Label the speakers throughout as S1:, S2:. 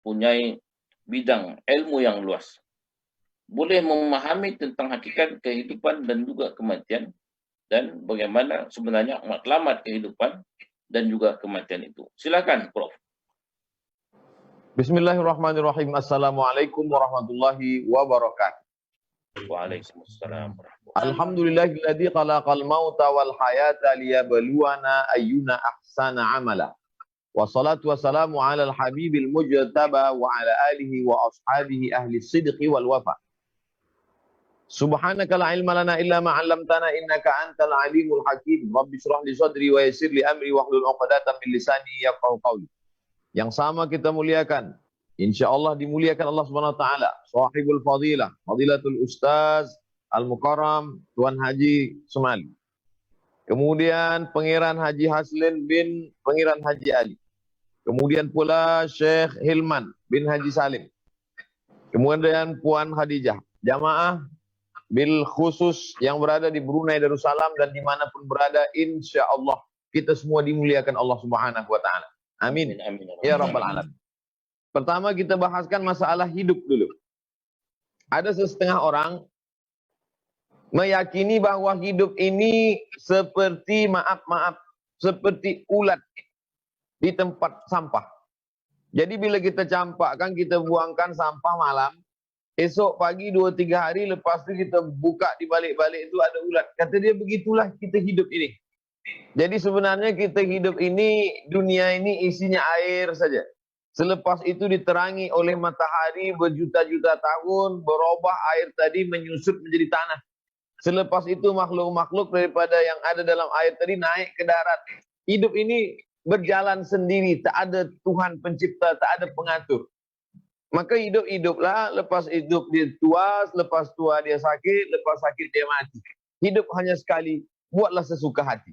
S1: mempunyai bidang ilmu yang luas. Boleh memahami tentang hakikat kehidupan dan juga kematian, dan bagaimana sebenarnya matlamat kehidupan dan juga kematian itu. Silakan, Prof.
S2: Bismillahirrahmanirrahim. Assalamualaikum warahmatullahi wabarakatuh.
S1: Waalaikumsalam.
S2: Alhamdulillahilladzi khalaqal mauta wal hayata liyabluwana ayyuna ahsana amala. Wassalatu wassalamu ala al-habibil mujtaba wa ala alihi wa ashabihi ahli sidqi wal wafa. Subhanaka la ilma lana illa ma 'allamtana innaka antal alimul hakim. Rabbi shrah li sadri wa yassir li amri wahlul 'uqdatam min lisani yafqahu qawli. Yang sama kita muliakan, insyaallah dimuliakan Allah Subhanahu wa taala, sahibul fadilah, fadilatul ustaz Al-Mukarram Tuan Haji Sumali. Kemudian Pangeran Haji Haslin bin Pangeran Haji Ali. Kemudian pula Syekh Hilman bin Haji Salim. Kemudian Puan Khadijah. Jamaah bil khusus yang berada di Brunei Darussalam dan dimanapun berada, insyaallah kita semua dimuliakan Allah Subhanahu wa taala. Amin.
S1: Amin.
S2: Ya Rabbal Alamin. Pertama kita bahaskan masalah hidup dulu. Ada setengah orang meyakini bahwa hidup ini seperti seperti ulat di tempat sampah. Jadi bila kita campakkan, kita buangkan sampah malam, esok pagi 2-3 hari lepas itu kita buka di balik-balik itu ada ulat. Kata dia, begitulah kita hidup ini. Jadi sebenarnya kita hidup ini, dunia ini isinya air saja. Selepas itu diterangi oleh matahari berjuta-juta tahun, berubah air tadi menyusut menjadi tanah. Selepas itu makhluk-makhluk daripada yang ada dalam air tadi naik ke darat. Hidup ini berjalan sendiri, tak ada Tuhan pencipta, tak ada pengatur. Maka hidup-hiduplah, lepas hidup dia tua, lepas tua dia sakit, lepas sakit dia mati. Hidup hanya sekali, buatlah sesuka hati.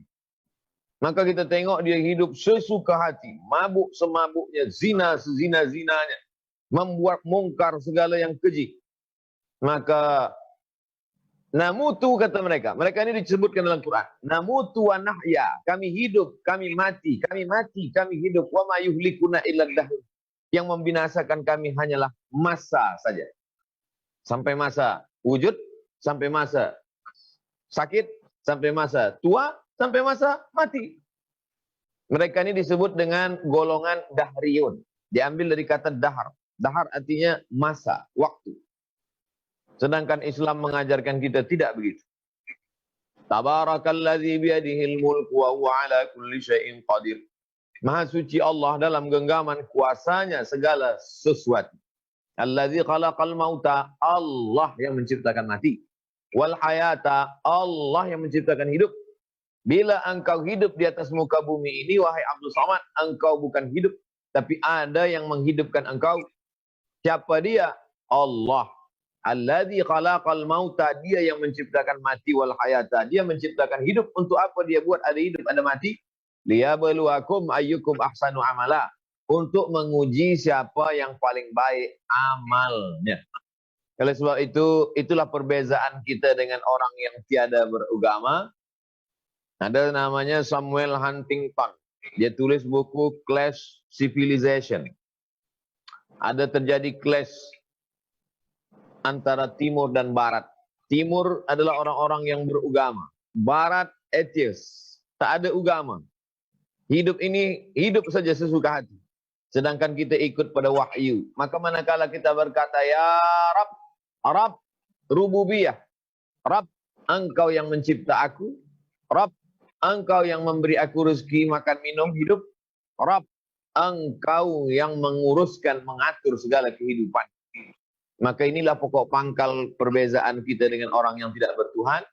S2: Maka kita tengok dia hidup sesuka hati, mabuk semabuknya, zina sezina-zinanya, membuat mungkar segala yang keji. Maka namutu kata mereka. Mereka ini disebutkan dalam Quran. Namutu wa nahya. Kami hidup, kami mati. Kami mati, kami hidup. Wa ma yuhlikuna illa dahr. Yang membinasakan kami hanyalah masa saja. Sampai masa wujud, sampai masa sakit, sampai masa tua, sampai masa mati. Mereka ini disebut dengan golongan dahriyun. Diambil dari kata dahar. Dahar artinya masa, waktu. Sedangkan Islam mengajarkan kita tidak begitu. Tabarakalladzi biyadihil mulku wa huwa ala kulli syai'in qadir. Maha suci Allah dalam genggaman kuasanya segala sesuatu. Alladzi khalaqal mauta, Allah yang menciptakan mati. Wal hayata, Allah yang menciptakan hidup. Bila engkau hidup di atas muka bumi ini, wahai Abdul Samad, engkau bukan hidup, tapi ada yang menghidupkan engkau. Siapa dia? Allah. Alladzi khalaqal mauta, dia yang menciptakan mati, wal hayata, dia menciptakan hidup. Untuk apa dia buat ada hidup, ada mati? Liyabluwakum ayyukum ahsanu amala, untuk menguji siapa yang paling baik amalnya. Oleh sebab itu, itulah perbezaan kita dengan orang yang tiada beragama. Ada namanya Samuel Huntington. Dia tulis buku Clash Civilization. Ada terjadi clash antara timur dan barat. Timur adalah orang-orang yang beragama. Barat atheist, tak ada agama. Hidup ini hidup saja sesuka hati. Sedangkan kita ikut pada wahyu. Maka manakala kita berkata, ya Rab, Rab rububiyah, Rab engkau yang mencipta aku, Rab engkau yang memberi aku rezeki, makan, minum, hidup, Rab engkau yang menguruskan, mengatur segala kehidupan. Maka inilah pokok pangkal perbezaan kita dengan orang yang tidak bertuhan.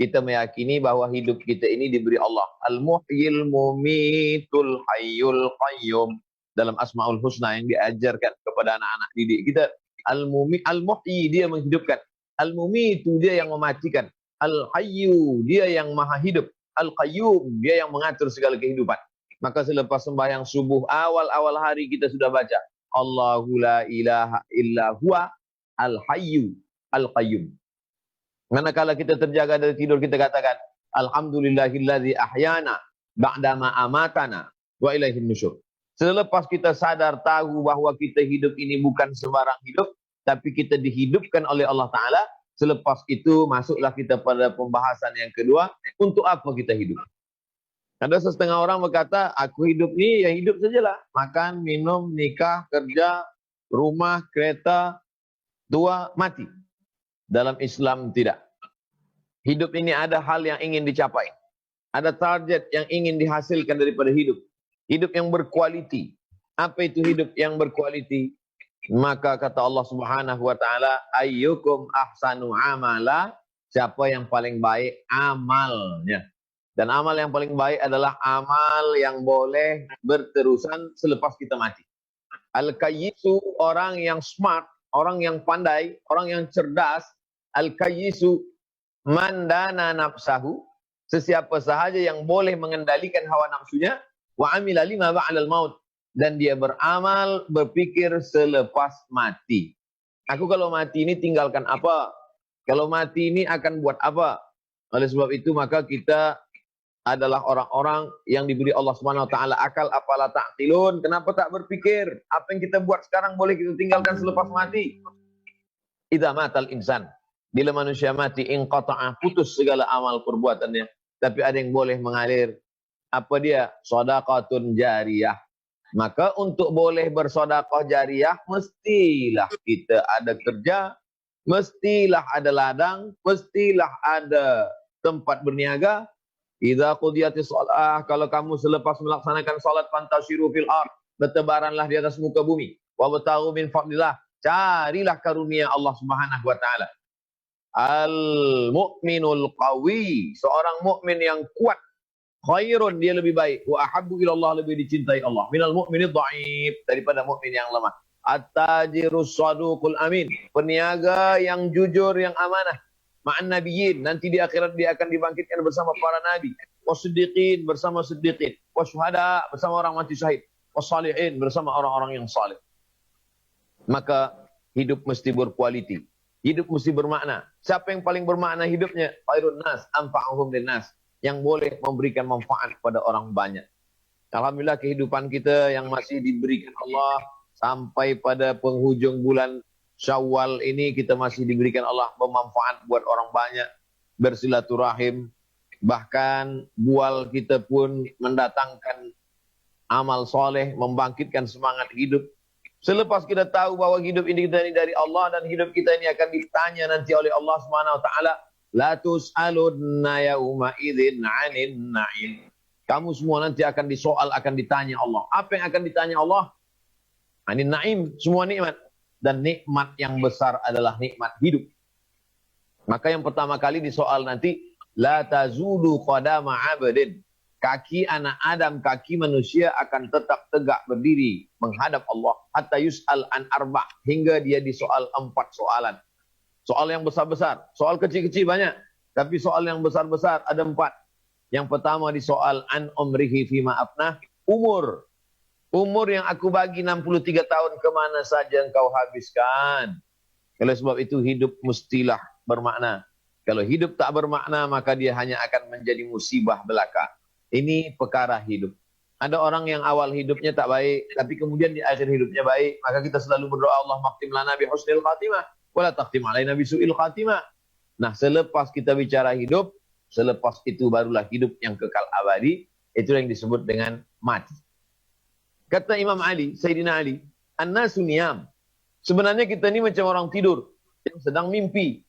S2: Kita meyakini bahwa hidup kita ini diberi Allah. Al-Muhyil Mumitul Hayyul Qayyum. Dalam Asma'ul Husna yang diajarkan kepada anak-anak didik kita. Al-Muhyi, dia menghidupkan. Al-Mumitu, dia yang mematikan. Al-Hayyu, dia yang maha hidup. Al-Qayyum, dia yang mengatur segala kehidupan. Maka selepas sembahyang subuh, awal-awal hari kita sudah baca. Allahu la ilaha illa huwa al-hayyu al-qayyum. Manakala kita terjaga dari tidur, kita katakan alhamdulillahilladzi ahyana ba'dama amatana wa ilaihin nusyur. Selepas kita sadar tahu bahwa kita hidup ini bukan sembarang hidup, tapi kita dihidupkan oleh Allah Ta'ala, selepas itu masuklah kita pada pembahasan yang kedua, untuk apa kita hidup? Ada setengah orang berkata, aku hidup ni, ya hidup sajalah. Makan, minum, nikah, kerja, rumah, kereta, tua, mati. Dalam Islam tidak. Hidup ini ada hal yang ingin dicapai. Ada target yang ingin dihasilkan daripada hidup. Hidup yang berkualiti. Apa itu hidup yang berkualiti? Maka kata Allah Subhanahu wa taala, ayyukum ahsanu amala, siapa yang paling baik amalnya. Dan amal yang paling baik adalah amal yang boleh berterusan selepas kita mati. Al-kayyisu, orang yang smart, orang yang pandai, orang yang cerdas. Al-kayyisu man dana nafsahu, sesiapa sahaja yang boleh mengendalikan hawa nafsunya, wa amila lima ba'dal maut, dan dia beramal, berpikir selepas mati. Aku kalau mati ini tinggalkan apa? Kalau mati ini akan buat apa? Oleh sebab itu maka kita adalah orang-orang yang diberi Allah Subhanahu wa taala akal, apalah ta'qilun. Kenapa tak berpikir? Apa yang kita buat sekarang boleh kita tinggalkan selepas mati? Idza matal insan, bila manusia mati, inqata'a, putus segala amal perbuatannya. Tapi ada yang boleh mengalir. Apa dia? Shadaqatun jariyah. Maka untuk boleh bersedekah jariyah, mestilah kita ada kerja, mestilah ada ladang, mestilah ada tempat berniaga. Idza qudiyatis shalah, kalau kamu selepas melaksanakan salat, fantashiru fil ard, bertebaranlah di atas muka bumi. Wa bataghu min fadlillah, carilah karunia Allah Subhanahu wa taala. Al mu'minul qawi, seorang mukmin yang kuat, khairun, dia lebih baik, wa ahabbu ilallah, lebih dicintai Allah, minal mu'minid dhaif, daripada mukmin yang lemah. At-tajirus saduqul amin, peniaga yang jujur, yang amanah. Ma'an nabiyyin, nanti di akhirat dia akan dibangkitkan bersama para nabi. Wasiddiqin, bersama siddiqin. Wasyuhada, bersama orang mati syahid. Wassalihin, bersama orang-orang yang salih. Maka hidup mesti berkualiti, hidup mesti bermakna. Siapa yang paling bermakna hidupnya? Khairun nas anfa'uhum linnas, yang boleh memberikan manfaat kepada orang banyak. Alhamdulillah kehidupan kita yang masih diberikan Allah sampai pada penghujung bulan Syawal ini, kita masih diberikan Allah bermanfaat buat orang banyak, bersilaturahim. Bahkan bual kita pun mendatangkan amal soleh, membangkitkan semangat hidup. Selepas kita tahu bahwa hidup ini kita ini dari Allah, dan hidup kita ini akan ditanya nanti oleh Allah Subhanahu wa taala, la tus'alunna yauma idzin 'anil na'im. Kamu semua nanti akan disoal, akan ditanya Allah. Apa yang akan ditanya Allah? 'Anil na'im, semua nikmat. Dan nikmat yang besar adalah nikmat hidup. Maka yang pertama kali disoal nanti, la tazulu qadama 'abdin. Kaki anak Adam, kaki manusia akan tetap tegak berdiri menghadap Allah. Hatta yus'al an arba', hingga dia disoal 4 soalan. Soal yang besar-besar, soal kecil-kecil banyak, tapi soal yang besar-besar ada 4. Yang pertama disoal an umrihi fima afnah, umur. Umur yang aku bagi 63 tahun, kemana saja engkau habiskan? Oleh sebab itu hidup mestilah bermakna. Kalau hidup tak bermakna, maka dia hanya akan menjadi musibah belaka. Ini perkara hidup. Ada orang yang awal hidupnya tak baik, tapi kemudian di akhir hidupnya baik. Maka kita selalu berdoa, Allah maktim lana bi husnil khatimah, wala taqtim alaina bi su'il khatimah. Nah, selepas kita bicara hidup, selepas itu barulah hidup yang kekal abadi. Itu yang disebut dengan mati. Kata Imam Ali, Sayyidina Ali, an-nasu niyam. Sebenarnya kita ini macam orang tidur yang sedang mimpi.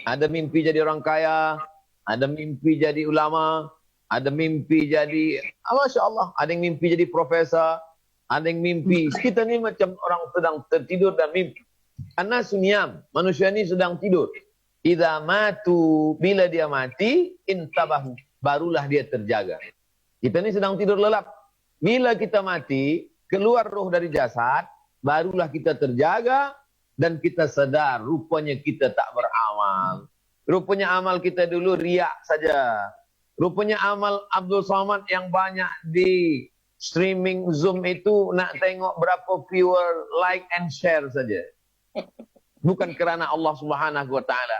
S2: Ada mimpi jadi orang kaya, ada mimpi jadi ulama, ada mimpi jadi, Masya Allah, ada yang mimpi jadi profesor, ada yang mimpi. Kita ni macam orang sedang tertidur dan mimpi. An-nasu niyam, manusia ini sedang tidur. Idza matu, bila dia mati, intabahu, barulah dia terjaga. Kita ini sedang tidur lelap. Bila kita mati, keluar roh dari jasad, barulah kita terjaga dan kita sadar rupanya kita tak beramal. Rupanya amal kita dulu riak saja. Rupanya amal Abdul Somad yang banyak di streaming Zoom itu nak tengok berapa viewer, like and share saja. Bukan kerana Allah Subhanahu wa taala.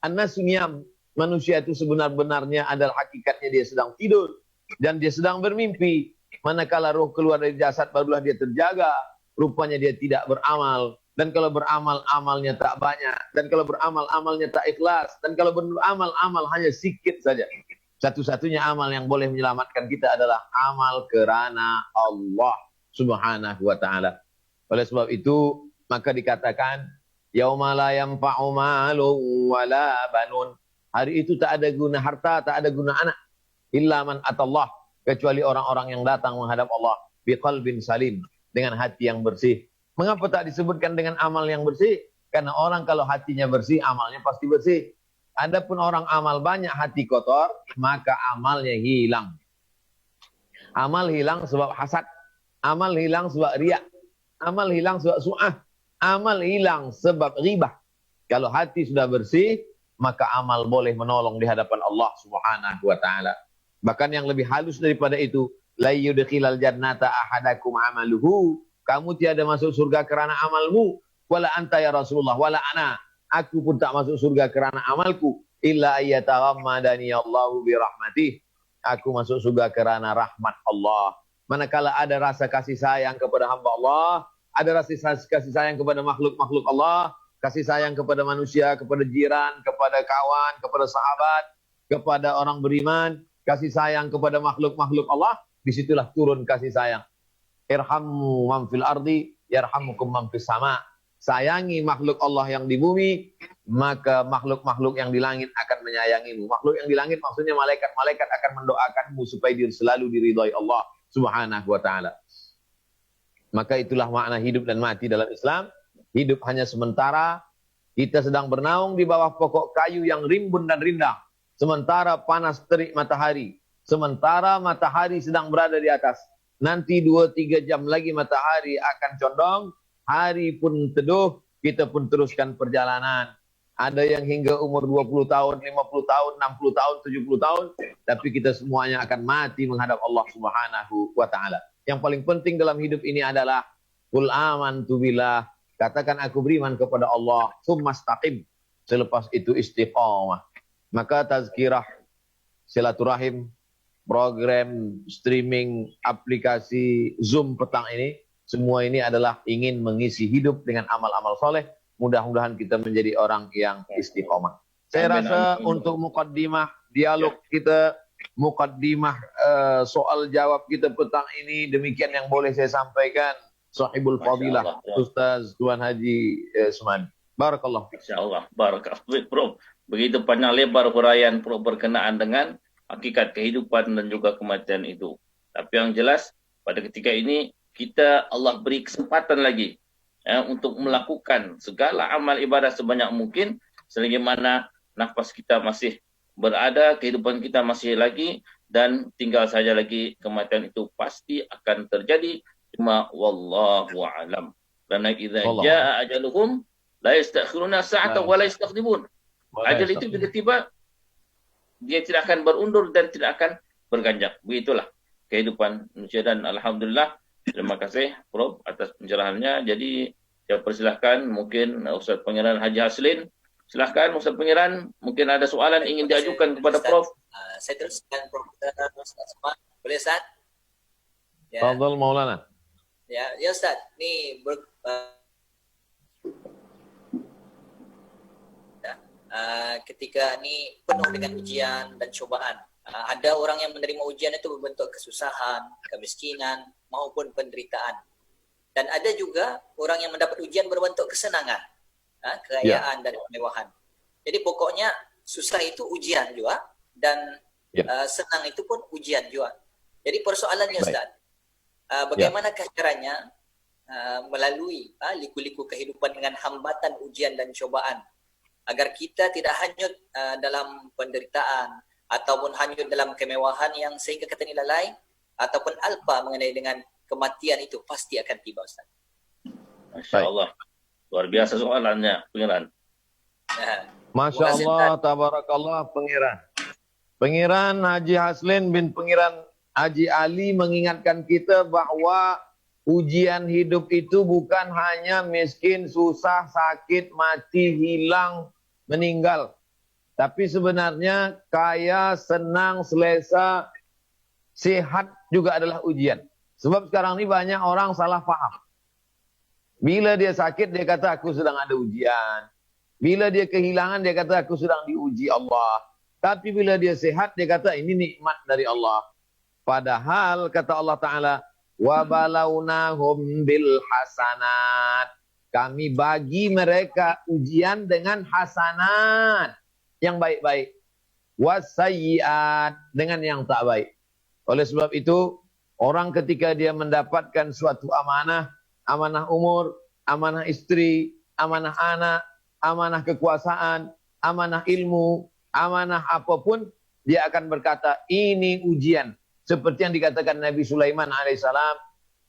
S2: An-nasu niyam, manusia itu sebenar-benarnya adalah hakikatnya dia sedang tidur dan dia sedang bermimpi. Manakala roh keluar dari jasad barulah dia terjaga. Rupanya dia tidak beramal. Dan kalau beramal, amalnya tak banyak. Dan kalau beramal, amalnya tak ikhlas. Dan kalau beramal, amal hanya sedikit saja. Satu-satunya amal yang boleh menyelamatkan kita adalah amal kerana Allah Subhanahu wa ta'ala. Oleh sebab itu, maka dikatakan, yauma la yanfa'u malun wala banun. Hari itu tak ada guna harta, tak ada guna anak. Illa man atallah. Kecuali orang-orang yang datang menghadap Allah. Biqalbin salim. Dengan hati yang bersih. Mengapa tak disebutkan dengan amal yang bersih? Karena orang kalau hatinya bersih, amalnya pasti bersih. Adapun orang amal banyak, hati kotor, maka amalnya hilang. Amal hilang sebab hasad. Amal hilang sebab riak. Amal hilang sebab su'ah. Amal hilang sebab ghibah. Kalau hati sudah bersih, maka amal boleh menolong di hadapan Allah Subhanahu wa ta'ala. Bahkan yang lebih halus daripada itu, la yudkhilal jannata ahadakum amaluhu. Kamu tiada masuk surga kerana amalmu. Wala anta ya Rasulullah, wala ana. Aku pun tak masuk surga kerana amalku. Illa ayyataghammadani Allahu birahmatih. Aku masuk surga kerana rahmat Allah. Manakala ada rasa kasih sayang kepada hamba Allah, ada rasa kasih sayang kepada makhluk-makhluk Allah, kasih sayang kepada manusia, kepada jiran, kepada kawan, kepada sahabat, kepada orang beriman, kasih sayang kepada makhluk-makhluk Allah, disitulah turun kasih sayang. Irhamu man fil ardi, yarhamukum man fis sama. Sayangi makhluk Allah yang di bumi, maka makhluk-makhluk yang di langit akan menyayangimu. Makhluk yang di langit maksudnya malaikat-malaikat akan mendoakanmu supaya dia selalu diridhai Allah Subhanahu wa ta'ala. Maka itulah makna hidup dan mati dalam Islam. Hidup hanya sementara. Kita sedang bernaung di bawah pokok kayu yang rimbun dan rindang. Sementara panas terik matahari. Sementara matahari sedang berada di atas. Nanti 2-3 jam lagi matahari akan condong. Hari pun teduh. Kita pun teruskan perjalanan. Ada yang hingga umur 20 tahun, 50 tahun, 60 tahun, 70 tahun. Tapi kita semuanya akan mati menghadap Allah Subhanahu wa ta'ala. Yang paling penting dalam hidup ini adalah Qul amantu billah. Katakan aku beriman kepada Allah. Tsumastaqim. Selepas itu istiqamah. Maka tazkirah silaturahim, program streaming aplikasi Zoom petang ini, semua ini adalah ingin mengisi hidup dengan amal-amal soleh. Mudah-mudahan kita menjadi orang yang istiqomah. Saya rasa untuk mukaddimah dialog kita, mukaddimah soal jawab kita petang ini, demikian yang boleh saya sampaikan. Sahibul Fadilah, Ustaz Tuan Haji Sumadi. Barakallah.
S1: InsyaAllah. Barakallah. Bro, begitu panjang lebar huraian Bro berkenaan dengan hakikat kehidupan dan juga kematian itu. Tapi yang jelas, pada ketika ini, kita Allah beri kesempatan lagi untuk melakukan segala amal ibadah sebanyak mungkin selagi mana nafas kita masih berada, kehidupan kita masih lagi, dan tinggal saja lagi kematian itu pasti akan terjadi. Cuma wallahu a'lam. Karena idza jaa ajaluhum la yastakhiruna sa'ata wa la yastaqdimun. Ajal itu bila tiba, dia tidak akan berundur dan tidak akan berganjak. Begitulah kehidupan manusia, dan alhamdulillah. Terima kasih Prof atas pencerahannya. Jadi saya persilahkan mungkin Ustaz Pangeran Haji Haslin. Silahkan Ustaz Pangeran, mungkin ada soalan ingin diajukan kepada Prof.
S3: Saya teruskan Prof Ustaz Asman. Boleh Ustaz?
S2: Ya. Fadhal Maulana.
S3: Ya Ustaz. Ni ketika ni penuh dengan ujian dan cobaan. Ada orang yang menerima ujian itu berbentuk kesusahan, kemiskinan maupun penderitaan. Dan ada juga orang yang mendapat ujian berbentuk kesenangan, kekayaan dan kemewahan. Jadi pokoknya susah itu ujian juga, dan senang itu pun ujian juga. Jadi persoalannya Ustaz, bagaimanakah caranya melalui liku-liku kehidupan dengan hambatan ujian dan cobaan agar kita tidak hanyut dalam penderitaan ataupun hanyut dalam kemewahan yang sehingga kata nilai ataupun alpa mengenai dengan kematian itu pasti akan tiba Ustaz.
S1: Masya Allah. Luar biasa soalannya, Pengiran.
S2: Masya Allah, tabarakallah Pengiran. Pengiran Haji Haslin bin Pengiran Haji Ali mengingatkan kita bahwa ujian hidup itu bukan hanya miskin, susah, sakit, mati, hilang, meninggal. Tapi sebenarnya kaya, senang, selesa, sehat, juga adalah ujian. Sebab sekarang ini banyak orang salah paham. Bila dia sakit, dia kata aku sedang ada ujian. Bila dia kehilangan, dia kata aku sedang diuji Allah. Tapi bila dia sehat, dia kata ini nikmat dari Allah. Padahal kata Allah Ta'ala, وَبَلَوْنَهُمْ بِالْحَسَنَاتِ. Kami bagi mereka ujian dengan hasanat, yang baik-baik. وَسَيِّئَاتِ, dengan yang tak baik. Oleh sebab itu, orang ketika dia mendapatkan suatu amanah, amanah umur, amanah istri, amanah anak, amanah kekuasaan, amanah ilmu, amanah apapun, dia akan berkata, ini ujian. Seperti yang dikatakan Nabi Sulaiman alaihissalam,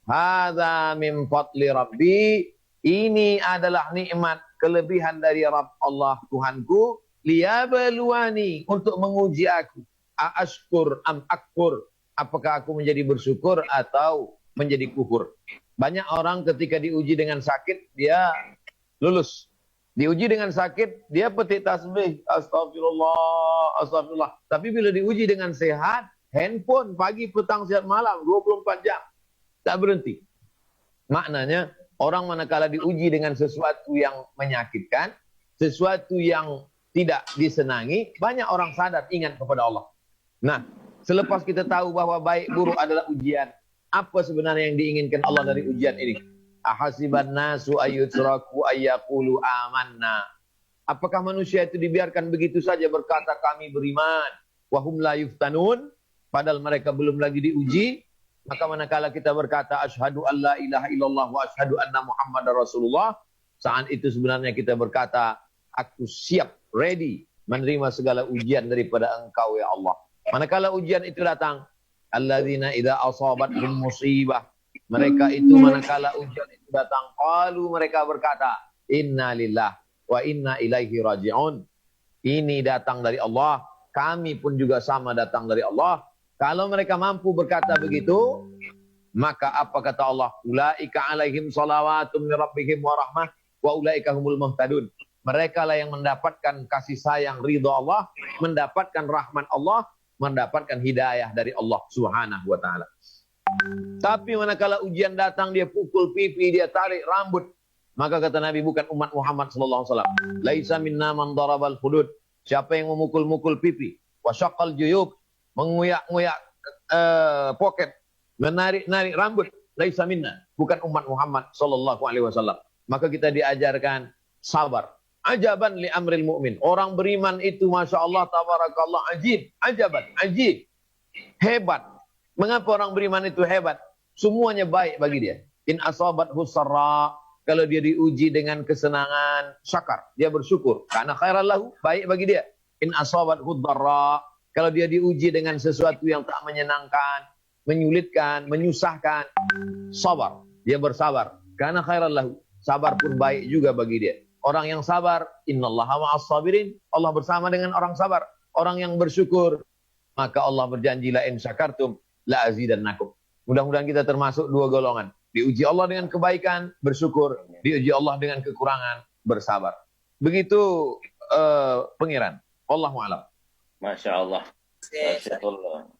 S2: hadza min fadli rabbi, ini adalah nikmat, kelebihan dari Rabb Allah Tuhanku, liyabluwani, untuk menguji aku, aashkur am akfur, apakah aku menjadi bersyukur atau menjadi kufur. Banyak orang ketika diuji dengan sakit, dia lulus. Diuji dengan sakit, dia petik tasbih. Astagfirullah, astagfirullah. Tapi bila diuji dengan sehat, handphone pagi, petang, siang, malam, 24 jam. Tak berhenti. Maknanya, orang manakala diuji dengan sesuatu yang menyakitkan, sesuatu yang tidak disenangi, banyak orang sadar ingat kepada Allah. Nah, selepas kita tahu bahwa baik buruk adalah ujian, apa sebenarnya yang diinginkan Allah dari ujian ini? Ahasiban nasu ayyutraku ayyaqulu amanna. Apakah manusia itu dibiarkan begitu saja berkata kami beriman, wahum la yuftanun, padahal mereka belum lagi diuji? Maka manakala kita berkata asyhadu an la ilaha illallah wa asyhadu anna muhammadar rasulullah, saat itu sebenarnya kita berkata aku siap, ready menerima segala ujian daripada Engkau ya Allah. Manakala ujian itu datang, alladzina idza asabathum musibah, mereka itu manakala ujian itu datang, qalu, mereka berkata, inna lillah wa inna ilaihi raji'un. Ini datang dari Allah, kami pun juga sama datang dari Allah. Kalau mereka mampu berkata begitu, maka apa kata Allah? Ulaika alaihim salawatum min rabbihim wa rahmah wa ulaika humul muhtadun. Mereka lah yang mendapatkan kasih sayang ridha Allah, mendapatkan rahmat Allah, mendapatkan hidayah dari Allah Subhanahu wa taala. Tapi manakala ujian datang, dia pukul pipi, dia tarik rambut, maka kata Nabi, bukan umat Muhammad sallallahu alaihi wasallam. Laisa minna man darabal hudud. Siapa yang memukul-mukul pipi, wa syaqqal juyub, menguyak-nguyak poket, menarik-narik rambut, laisa minna, bukan umat Muhammad sallallahu alaihi wasallam. Maka kita diajarkan sabar. Ajaban li amril mu'min. Orang beriman itu Masya Allah, tabarakallah, ajib. Ajaban, ajib. Hebat. Mengapa orang beriman itu hebat? Semuanya baik bagi dia. In asabat husarra. Kalau dia diuji dengan kesenangan, syakar. Dia bersyukur. Karena khairan lahu, baik bagi dia. In asabat hudarra. Kalau dia diuji dengan sesuatu yang tak menyenangkan, menyulitkan, menyusahkan, sabar. Dia bersabar. Karena khairan lahu. Sabar pun baik juga bagi dia. Orang yang sabar, innallaha ma'as sabirin, Allah bersama dengan orang sabar. Orang yang bersyukur, maka Allah berjanji la in syakartum la azidannakum. Mudah-mudahan kita termasuk dua golongan. Diuji Allah dengan kebaikan, bersyukur. Diuji Allah dengan kekurangan, bersabar. Begitu pengiran. Wallahu a'lam.
S1: Masya Allah. Masya Allah.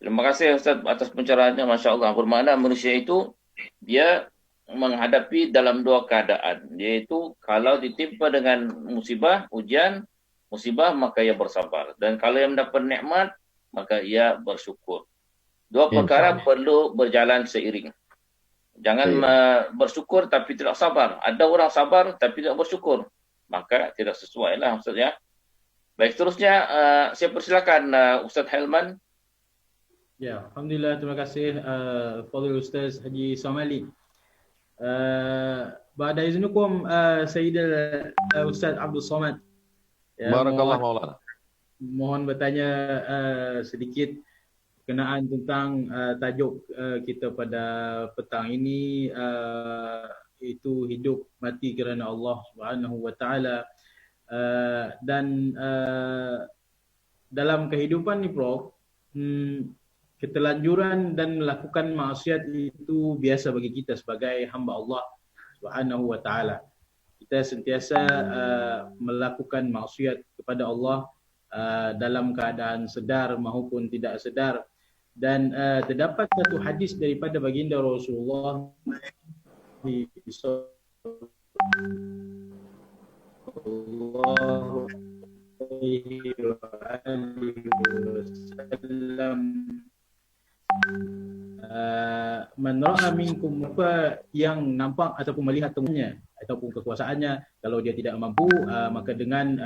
S1: Terima kasih Ustaz atas pencerahannya. Masya Allah. Bermakna manusia itu dia menghadapi dalam dua keadaan, yaitu kalau ditimpa dengan musibah, ujian, musibah, maka ia bersabar, dan kalau ia mendapat nikmat, maka ia bersyukur. Dua perkara perlu berjalan seiring. Jangan bersyukur tapi tidak sabar. Ada orang sabar tapi tidak bersyukur, maka tidak sesuai lah Ustaz ya. Baik, seterusnya saya persilakan Ustaz Helman.
S4: Ya, alhamdulillah, terima kasih Fadil Ustaz Haji Somali. Ba'da iznukum Sayyidil Ustaz Abdul Somad. Ya,
S2: Barakallah maulana.
S4: Mohon bertanya sedikit berkenaan tentang tajuk kita pada petang ini, itu hidup mati kerana Allah Subhanahu wa taala. Dan dalam kehidupan ni Prof, ketelanjuran dan melakukan maksiat itu biasa bagi kita sebagai hamba Allah Subhanahu wa taala. Kita sentiasa melakukan maksiat kepada Allah dalam keadaan sedar maupun tidak sedar. Dan terdapat satu hadis daripada baginda Rasulullah sallallahu alaihi wasallam, man ra'a minkum, apa yang nampak ataupun melihat temunya ataupun kekuasaannya, kalau dia tidak mampu maka dengan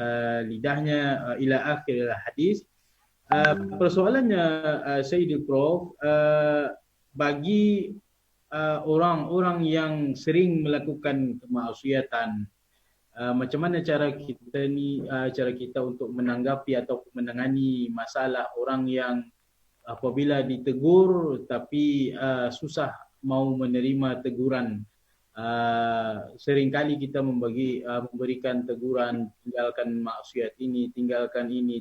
S4: lidahnya ila akhir hadis. Persoalannya Sayyidul Prof, bagi orang-orang yang sering melakukan kemaksiatan, macam mana cara kita ni, cara kita untuk menanggapi atau menangani masalah orang yang apabila ditegur tapi susah mau menerima teguran. Seringkali kita memberikan teguran, tinggalkan maksiat ini, tinggalkan ini,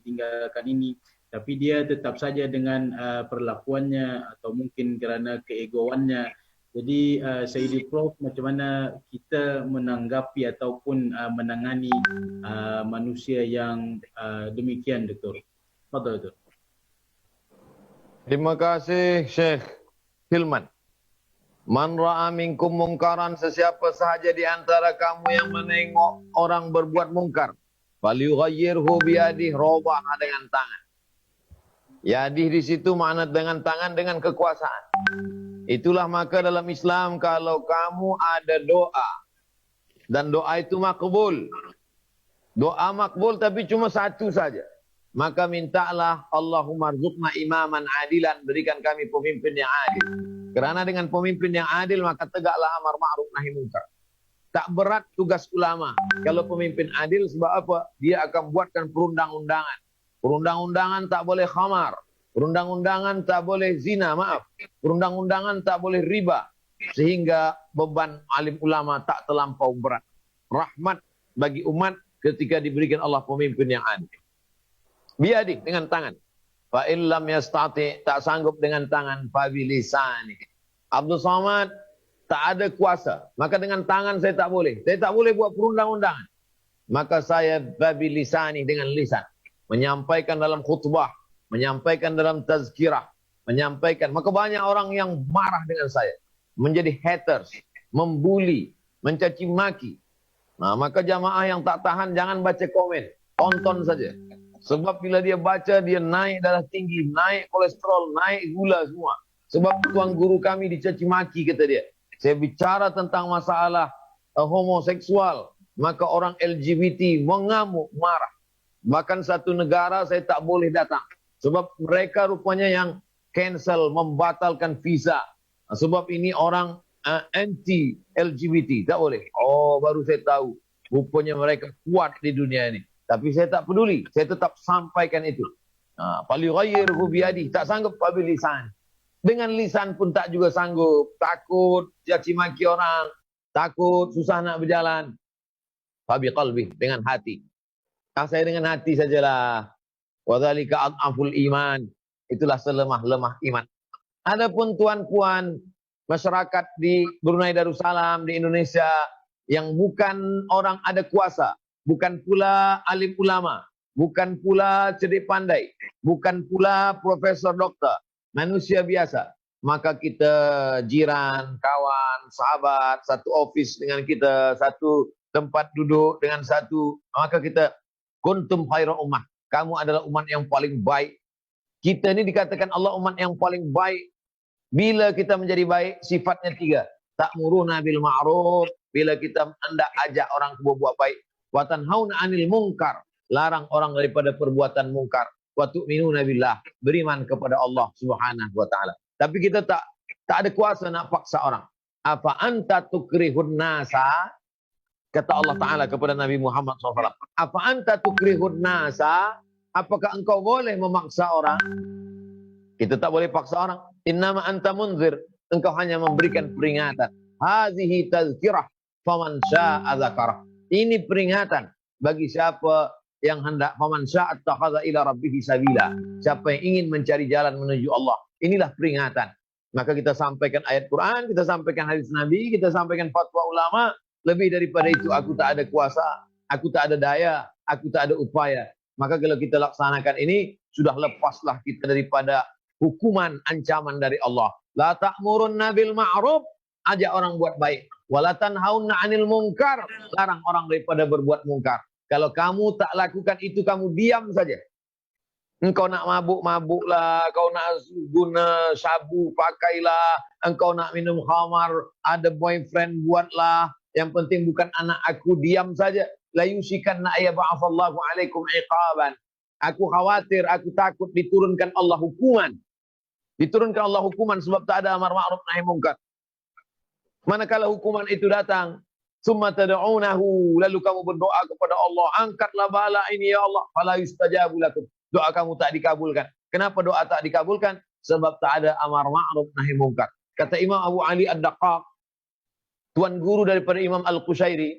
S4: tapi dia tetap saja dengan perlakuannya atau mungkin kerana keegoannya. Jadi Sayyidi Prof, macam mana kita menanggapi ataupun menangani manusia yang demikian, Doktor? Fadhal, Doktor.
S2: Terima kasih Syekh Hilman. Man ra'a minkum mungkaran, sesiapa sahaja di antara kamu yang menengok orang berbuat mungkar, falyughayyirhu biyadihi, robah dengan tangan. Yadih di situ makna dengan tangan, dengan kekuasaan. Itulah maka dalam Islam kalau kamu ada doa dan doa itu makbul. Doa makbul tapi cuma satu saja. Maka mintalah, Allahumma rzuqna imaman adilan, berikan kami pemimpin yang adil. Kerana dengan pemimpin yang adil maka tegaklah amar ma'ruf nahi munkar. Tak berat tugas ulama. Kalau pemimpin adil, sebab apa? Dia akan buatkan perundang-undangan. Perundang-undangan tak boleh khamar. Perundang-undangan tak boleh zina, maaf. Perundang-undangan tak boleh riba. Sehingga beban alim ulama tak terlampau berat. Rahmat bagi umat ketika diberikan Allah pemimpin yang adil. Biadik, dengan tangan. Fa illam yastati, tak sanggup dengan tangan, fa bilisani. Abdul Samad tak ada kuasa, maka dengan tangan saya tak boleh. Saya tak boleh buat perundang-undangan. Maka saya fa bilisani, dengan lisan. Menyampaikan dalam khutbah, menyampaikan dalam tazkirah, menyampaikan. Maka banyak orang yang marah dengan saya. Menjadi haters, membuli, mencaci maki. Nah, maka jamaah yang tak tahan jangan baca komen. Tonton saja. Sebab bila dia baca, dia naik darah tinggi, naik kolesterol, naik gula semua. Sebab tuan guru kami dicaci maki, kata dia. Saya bicara tentang masalah homoseksual, maka orang LGBT mengamuk, marah. Bahkan satu negara saya tak boleh datang. Sebab mereka rupanya yang cancel, membatalkan visa. Sebab ini orang anti-LGBT, tak boleh. Oh, baru saya tahu. Rupanya mereka kuat di dunia ini. Tapi saya tak peduli. Saya tetap sampaikan itu. Falyughayyirhu biyadihi, tak sanggup pada lisan. Dengan lisan pun tak juga sanggup. Takut caci maki orang. Takut susah nak berjalan. Fa biqalbi, dengan hati. Saya dengan hati sajalah. Wa dzalika adhaful iman. Itulah selemah-lemah iman. Adapun tuan-puan masyarakat di Brunei Darussalam, di Indonesia, yang bukan orang ada kuasa, bukan pula alim ulama, bukan pula cerdik pandai, bukan pula profesor doktor, manusia biasa, maka kita jiran, kawan, sahabat, satu office dengan kita, satu tempat duduk dengan satu, maka kita kuntum khaira ummah, kamu adalah umat yang paling baik. Kita ni dikatakan Allah umat yang paling baik. Bila kita menjadi baik, sifatnya tiga. Ta'muruna bil ma'ruf, bila kita hendak ajak orang buat baik. Wa tanhauna 'anil munkar, larang orang daripada perbuatan mungkar. Wa tu'minuna billah, beriman kepada Allah Subhanahu wa taala. Tapi kita tak ada kuasa nak paksa orang. Apa anta tukrihun nasa, kata Allah Taala kepada Nabi Muhammad SAW. Apa anta tukrihun nasa, apakah engkau boleh memaksa orang? Kita tak boleh paksa orang. Innama anta munzir, engkau hanya memberikan peringatan. Hazihi tazkirah faman syaa dzakarah. Ini peringatan bagi siapa yang hendak, faman syaa attakhadha ila rabbih sabila. Siapa yang ingin mencari jalan menuju Allah. Inilah peringatan. Maka kita sampaikan ayat Quran, kita sampaikan hadis Nabi, kita sampaikan fatwa ulama. Lebih daripada itu, aku tak ada kuasa, aku tak ada daya, aku tak ada upaya. Maka kalau kita laksanakan ini, sudah lepaslah kita daripada hukuman, ancaman dari Allah. La ta'murunna bil ma'ruf, ajak orang buat baik. Wala tanhauna 'anil munkar, larang orang daripada berbuat mungkar. Kalau kamu tak lakukan itu, kamu diam saja. Engkau nak mabuk-mabuklah, kau nak guna sabu, pakailah, engkau nak minum khamar, ada boyfriend, buatlah. Yang penting bukan anak aku, diam saja. La yusikanna ayyab'atsallahu 'alaikum 'iqaban. Aku khawatir, aku takut diturunkan Allah hukuman. Diturunkan Allah hukuman sebab tak ada amar ma'ruf nahi munkar. Manakala hukuman itu datang, summa tad'unahu, lalu kamu berdoa kepada Allah, angkatlah bala ini ya Allah, fala yustajabu lakum. Doa kamu tak dikabulkan. Kenapa doa tak dikabulkan? Sebab tak ada amar ma'ruf nahi munkar. Kata Imam Abu Ali Ad-Daqqaq, tuan guru daripada Imam Al-Qushairi,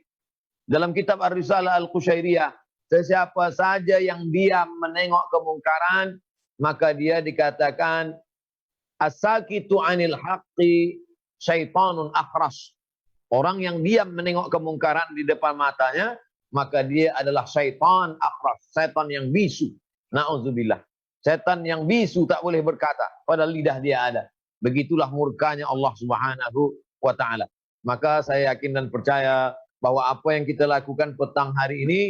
S2: dalam kitab Ar-Risalah Al-Qushairiyah, sesiapa saja yang diam menengok kemungkaran, maka dia dikatakan as-sakitu 'anil haqqi syaitanun akhras. Orang yang diam menengok kemungkaran di depan matanya, maka dia adalah syaitan akhras, setan yang bisu. Na'udzubillah. Setan yang bisu tak boleh berkata, padahal lidah dia ada. Begitulah murkanya Allah Subhanahu wa taala. Maka saya yakin dan percaya bahwa apa yang kita lakukan petang hari ini,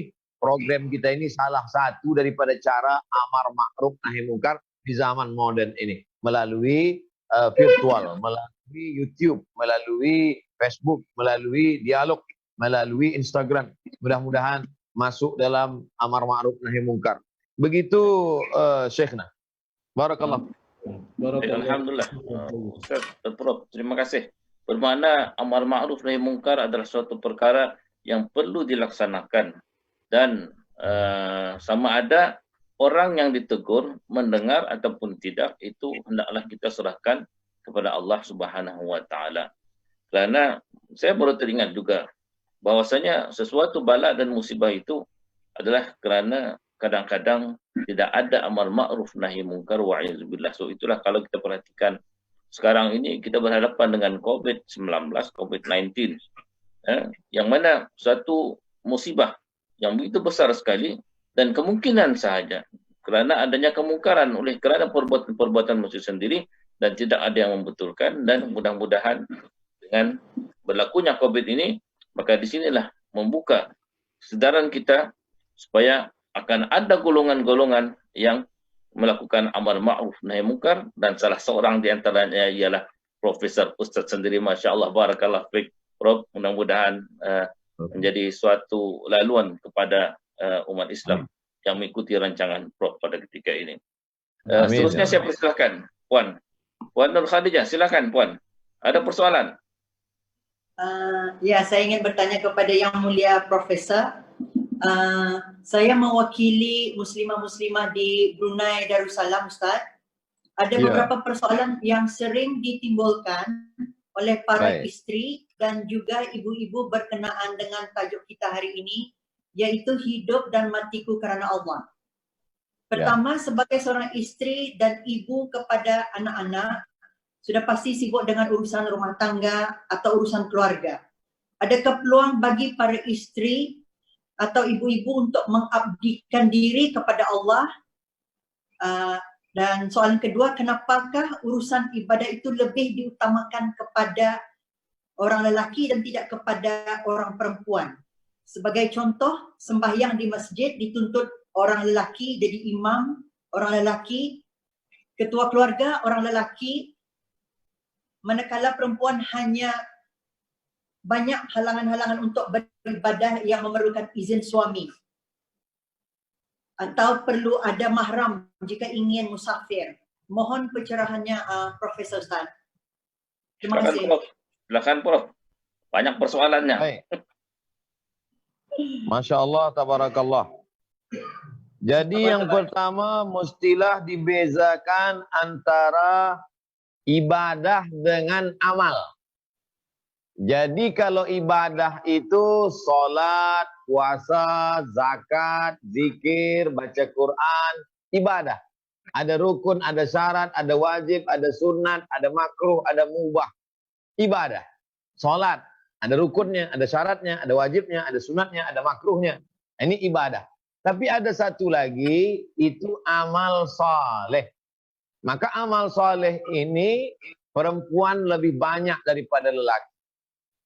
S2: program kita ini salah satu daripada cara amar ma'ruf nahi munkar di zaman modern ini, melalui virtual, melalui YouTube, melalui Facebook, melalui dialog, melalui Instagram. Mudah-mudahan masuk dalam amar ma'ruf nahi munkar. Begitu Syekhna. Barakallah.
S1: Alhamdulillah. Ustaz Prof, terima kasih. Bermakna amar ma'ruf nahi munkar adalah suatu perkara yang perlu dilaksanakan, dan sama ada orang yang ditegur mendengar ataupun tidak, itu hendaklah kita serahkan kepada Allah Subhanahu wa taala. Kerana saya baru teringat juga bahwasanya sesuatu bala dan musibah itu adalah kerana kadang-kadang tidak ada amar ma'ruf nahi munkar wa'iyadzubillah. So itulah kalau kita perhatikan sekarang ini kita berhadapan dengan COVID-19, COVID-19, yang mana satu musibah yang begitu besar sekali, dan kemungkinan sahaja kerana adanya kemungkaran oleh kerana perbuatan manusia sendiri dan tidak ada yang membetulkan. Dan mudah-mudahan dengan berlakunya COVID ini, maka di sinilah membuka kesedaran kita supaya akan ada golongan-golongan yang melakukan amar ma'ruf nahi munkar, dan salah seorang di antaranya ialah Profesor Ustaz sendiri. Masya Allah, barakallah fiik Prof. Mudah-mudahan menjadi suatu laluan kepada umat Islam yang mengikuti rancangan Prof pada ketika ini. Seterusnya saya persilahkan Puan Nur Khadijah, silakan Puan. Ada persoalan?
S5: Ya, saya ingin bertanya kepada Yang Mulia Profesor. Saya mewakili muslimah-muslimah di Brunei Darussalam, Ustaz. Ada beberapa persoalan yang sering ditimbulkan oleh para isteri dan juga ibu-ibu berkenaan dengan tajuk kita hari ini, yaitu hidup dan matiku kerana Allah. Pertama, sebagai seorang isteri dan ibu kepada anak-anak, sudah pasti sibuk dengan urusan rumah tangga atau urusan keluarga. Adakah peluang bagi para isteri atau ibu-ibu untuk mengabdikan diri kepada Allah? Dan soalan kedua, kenapakah urusan ibadah itu lebih diutamakan kepada orang lelaki dan tidak kepada orang perempuan? Sebagai contoh, sembahyang di masjid dituntut orang lelaki jadi imam, orang lelaki, ketua keluarga orang lelaki, manakala perempuan hanya banyak halangan-halangan untuk beribadah yang memerlukan izin suami. Atau perlu ada mahram jika ingin musafir. Mohon pencerahannya Profesor Ustaz. Terima kasih.
S1: Prof. Silakan Prof. Banyak persoalannya.
S2: Baik. Masya Allah, tabarakallah. Jadi yang pertama, mestilah dibezakan antara ibadah dengan amal. Jadi kalau ibadah itu solat, puasa, zakat, zikir, baca Quran, ibadah. Ada rukun, ada syarat, ada wajib, ada sunat, ada makruh, ada mubah. Ibadah. Solat, ada rukunnya, ada syaratnya, ada wajibnya, ada sunatnya, ada makruhnya. Ini ibadah. Tapi ada satu lagi, itu amal saleh. Maka amal soleh ini perempuan lebih banyak daripada lelaki.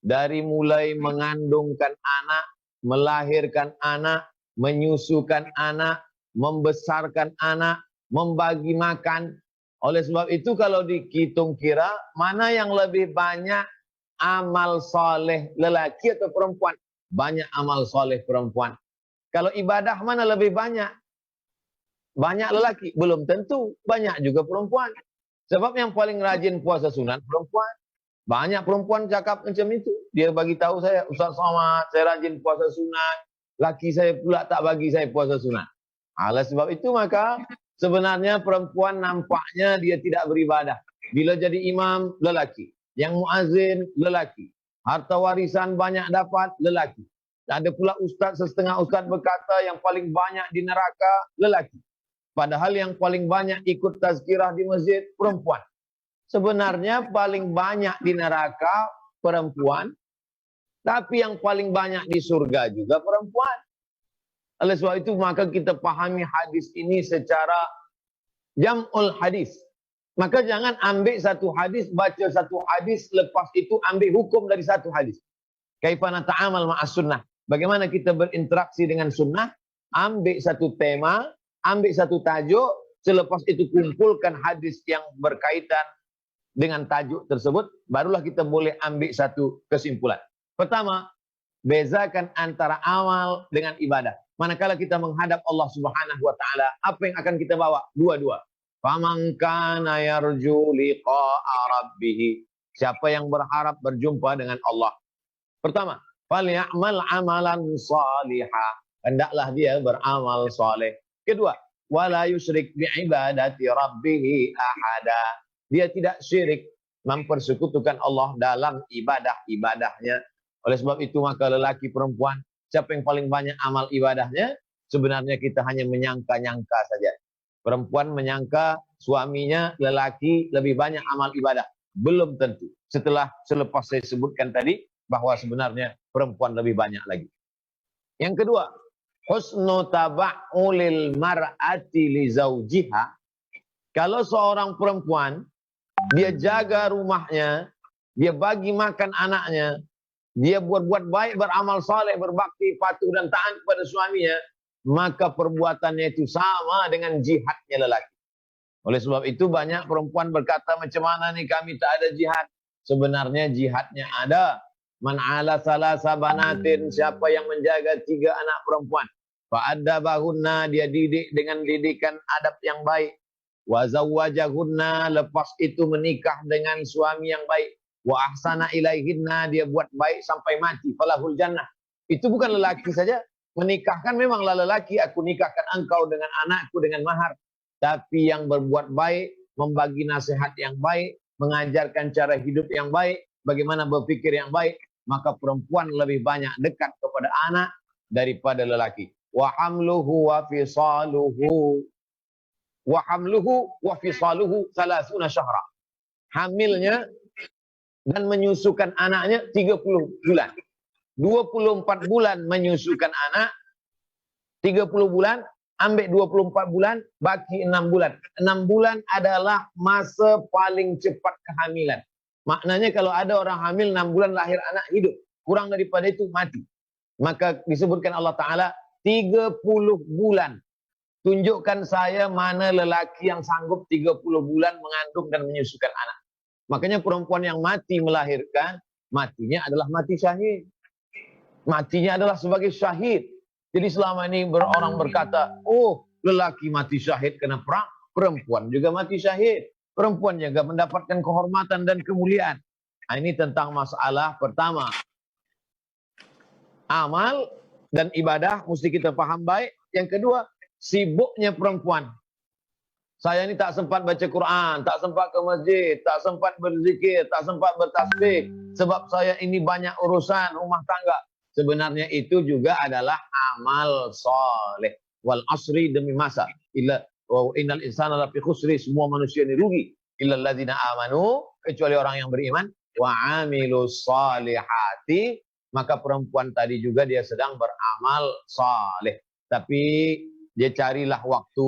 S2: Dari mulai mengandungkan anak, melahirkan anak, menyusukan anak, membesarkan anak, membagi makan. Oleh sebab itu kalau dihitung kira, mana yang lebih banyak amal soleh lelaki atau perempuan? Banyak amal soleh perempuan. Kalau ibadah mana lebih banyak? Banyak lelaki? Belum tentu. Banyak juga perempuan. Sebab yang paling rajin puasa sunat perempuan. Banyak perempuan cakap macam itu. Dia bagi tahu saya, Ustaz Somad, saya rajin puasa sunat. Laki saya pula tak bagi saya puasa sunat. Oleh sebab itu maka sebenarnya perempuan nampaknya dia tidak beribadah. Bila jadi imam, lelaki. Yang muazzin, lelaki. Harta warisan banyak dapat, lelaki. Ada pula ustaz, setengah ustaz berkata yang paling banyak di neraka, lelaki. Padahal yang paling banyak ikut tazkirah di masjid, perempuan. Sebenarnya paling banyak di neraka, perempuan. Tapi yang paling banyak di surga juga perempuan. Oleh sebab itu maka kita pahami hadis ini secara jam'ul hadis. Maka jangan ambil satu hadis, baca satu hadis, lepas itu ambil hukum dari satu hadis. Kaifana ta'amal ma'as sunnah. Bagaimana kita berinteraksi dengan sunnah, ambil satu tema, ambil satu tajuk, selepas itu kumpulkan hadis yang berkaitan dengan tajuk tersebut, barulah kita boleh ambil satu kesimpulan. Pertama, bezakan antara amal dengan ibadah. Manakala kita menghadap Allah Subhanahu wa taala, apa yang akan kita bawa? Dua-dua. Faman kana yarju liqa'a rabbih. Siapa yang berharap berjumpa dengan Allah. Pertama, falyamal amalan salihah. Hendaklah dia beramal saleh. Kedua, wala yusyrik bi'ibadati rabbih ahada. Dia tidak syirik mempersekutukan Allah dalam ibadah-ibadahnya. Oleh sebab itu maka lelaki perempuan, siapa yang paling banyak amal ibadahnya? Sebenarnya kita hanya menyangka-nyangka saja. Perempuan menyangka suaminya lelaki lebih banyak amal ibadah. Belum tentu. Selepas saya sebutkan tadi, bahwa sebenarnya perempuan lebih banyak lagi. Yang kedua, husnu taba'ulil mar'ati li zawjiha. Kalau seorang perempuan, dia jaga rumahnya, dia bagi makan anaknya, dia buat baik, beramal saleh, berbakti, patuh dan taat kepada suaminya, maka perbuatannya itu sama dengan jihadnya lelaki. Oleh sebab itu banyak perempuan berkata, macam mana nih kami tak ada jihad? Sebenarnya jihadnya ada. Man ala salasa banatin, siapa yang menjaga 3 anak perempuan, fa'addabahunna, dia didik dengan didikan adab yang baik, wa zawwajahunna, lepas itu menikah dengan suami yang baik, wa ahsana ilaihinna, dia buat baik sampai mati, falahul jannah. Itu bukan lelaki saja. Menikahkan memanglah lelaki, aku nikahkan engkau dengan anakku dengan mahar. Tapi yang berbuat baik, membagi nasihat yang baik, mengajarkan cara hidup yang baik, bagaimana berpikir yang baik, maka perempuan lebih banyak dekat kepada anak daripada lelaki. Wa hamluhu wa fisaluhu wa fisaluhu 30 syahra. Hamilnya dan menyusukan anaknya 30 bulan. 24 bulan menyusukan anak, 30 bulan, ambil 24 bulan, baki 6 bulan. 6 bulan adalah masa paling cepat kehamilan. Maknanya kalau ada orang hamil 6 bulan lahir anak hidup. Kurang daripada itu mati. Maka disebutkan Allah Ta'ala 30 bulan. Tunjukkan saya mana lelaki yang sanggup 30 bulan mengandung dan menyusukan anak. Makanya perempuan yang mati melahirkan, matinya adalah mati syahid. Matinya adalah sebagai syahid. Jadi selama ini orang berkata, oh lelaki mati syahid kena perang, perempuan juga mati syahid. Perempuan juga mendapatkan kehormatan dan kemuliaan. Nah, ini tentang masalah pertama. Amal dan ibadah mesti kita paham baik. Yang kedua, sibuknya perempuan. Saya ini tak sempat baca Quran, tak sempat ke masjid, tak sempat berzikir, tak sempat bertasbih. Sebab saya ini banyak urusan rumah tangga. Sebenarnya itu juga adalah amal soleh. Wal asri, demi masa. Innal insana lafi khusri, semua manusia ini rugi. Illal ladzina amanu, kecuali orang yang beriman. Wa amilus salihati, maka perempuan tadi juga dia sedang beramal saleh. Tapi dia carilah waktu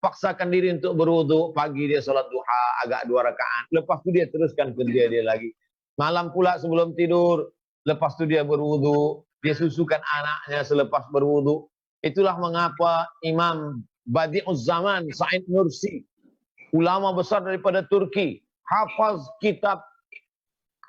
S2: paksakan diri untuk berwudu, pagi dia salat duha agak 2 rakaat, lepas tu dia teruskan kerja dia lagi. Malam pula sebelum tidur, lepas tu dia berwudu, dia susukan anaknya selepas berwudu. Itulah mengapa Imam Badi'uz Zaman Said Nursi, ulama besar daripada Turki, hafaz kitab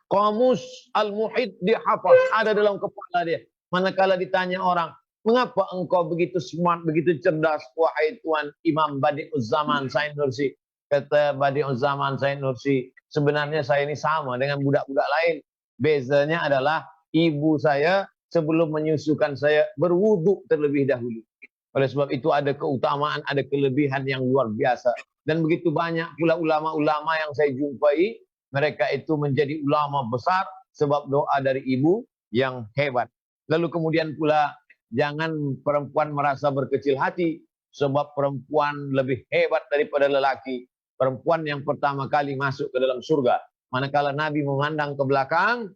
S2: Qamus Al-Muhit, dia hafaz, ada dalam kepala dia. Manakala ditanya orang, mengapa engkau begitu smart, begitu cerdas, wahai Tuan Imam Badi'uz Zaman Said Nursi? Kata Badi'uz Zaman Said Nursi, sebenarnya saya ini sama dengan budak-budak lain. Bezanya adalah ibu saya sebelum menyusukan saya berwudu terlebih dahulu. Oleh sebab itu ada keutamaan, ada kelebihan yang luar biasa. Dan begitu banyak pula ulama-ulama yang saya jumpai, mereka itu menjadi ulama besar sebab doa dari ibu yang hebat. Lalu kemudian pula, jangan perempuan merasa berkecil hati sebab perempuan lebih hebat daripada lelaki. Perempuan yang pertama kali masuk ke dalam surga. Manakala Nabi memandang ke belakang,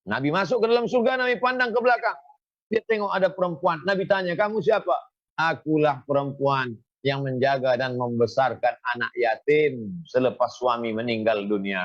S2: Nabi masuk ke dalam surga, Nabi pandang ke belakang. Dia tengok ada perempuan. Nabi tanya, kamu siapa? Akulah perempuan yang menjaga dan membesarkan anak yatim selepas suami meninggal dunia.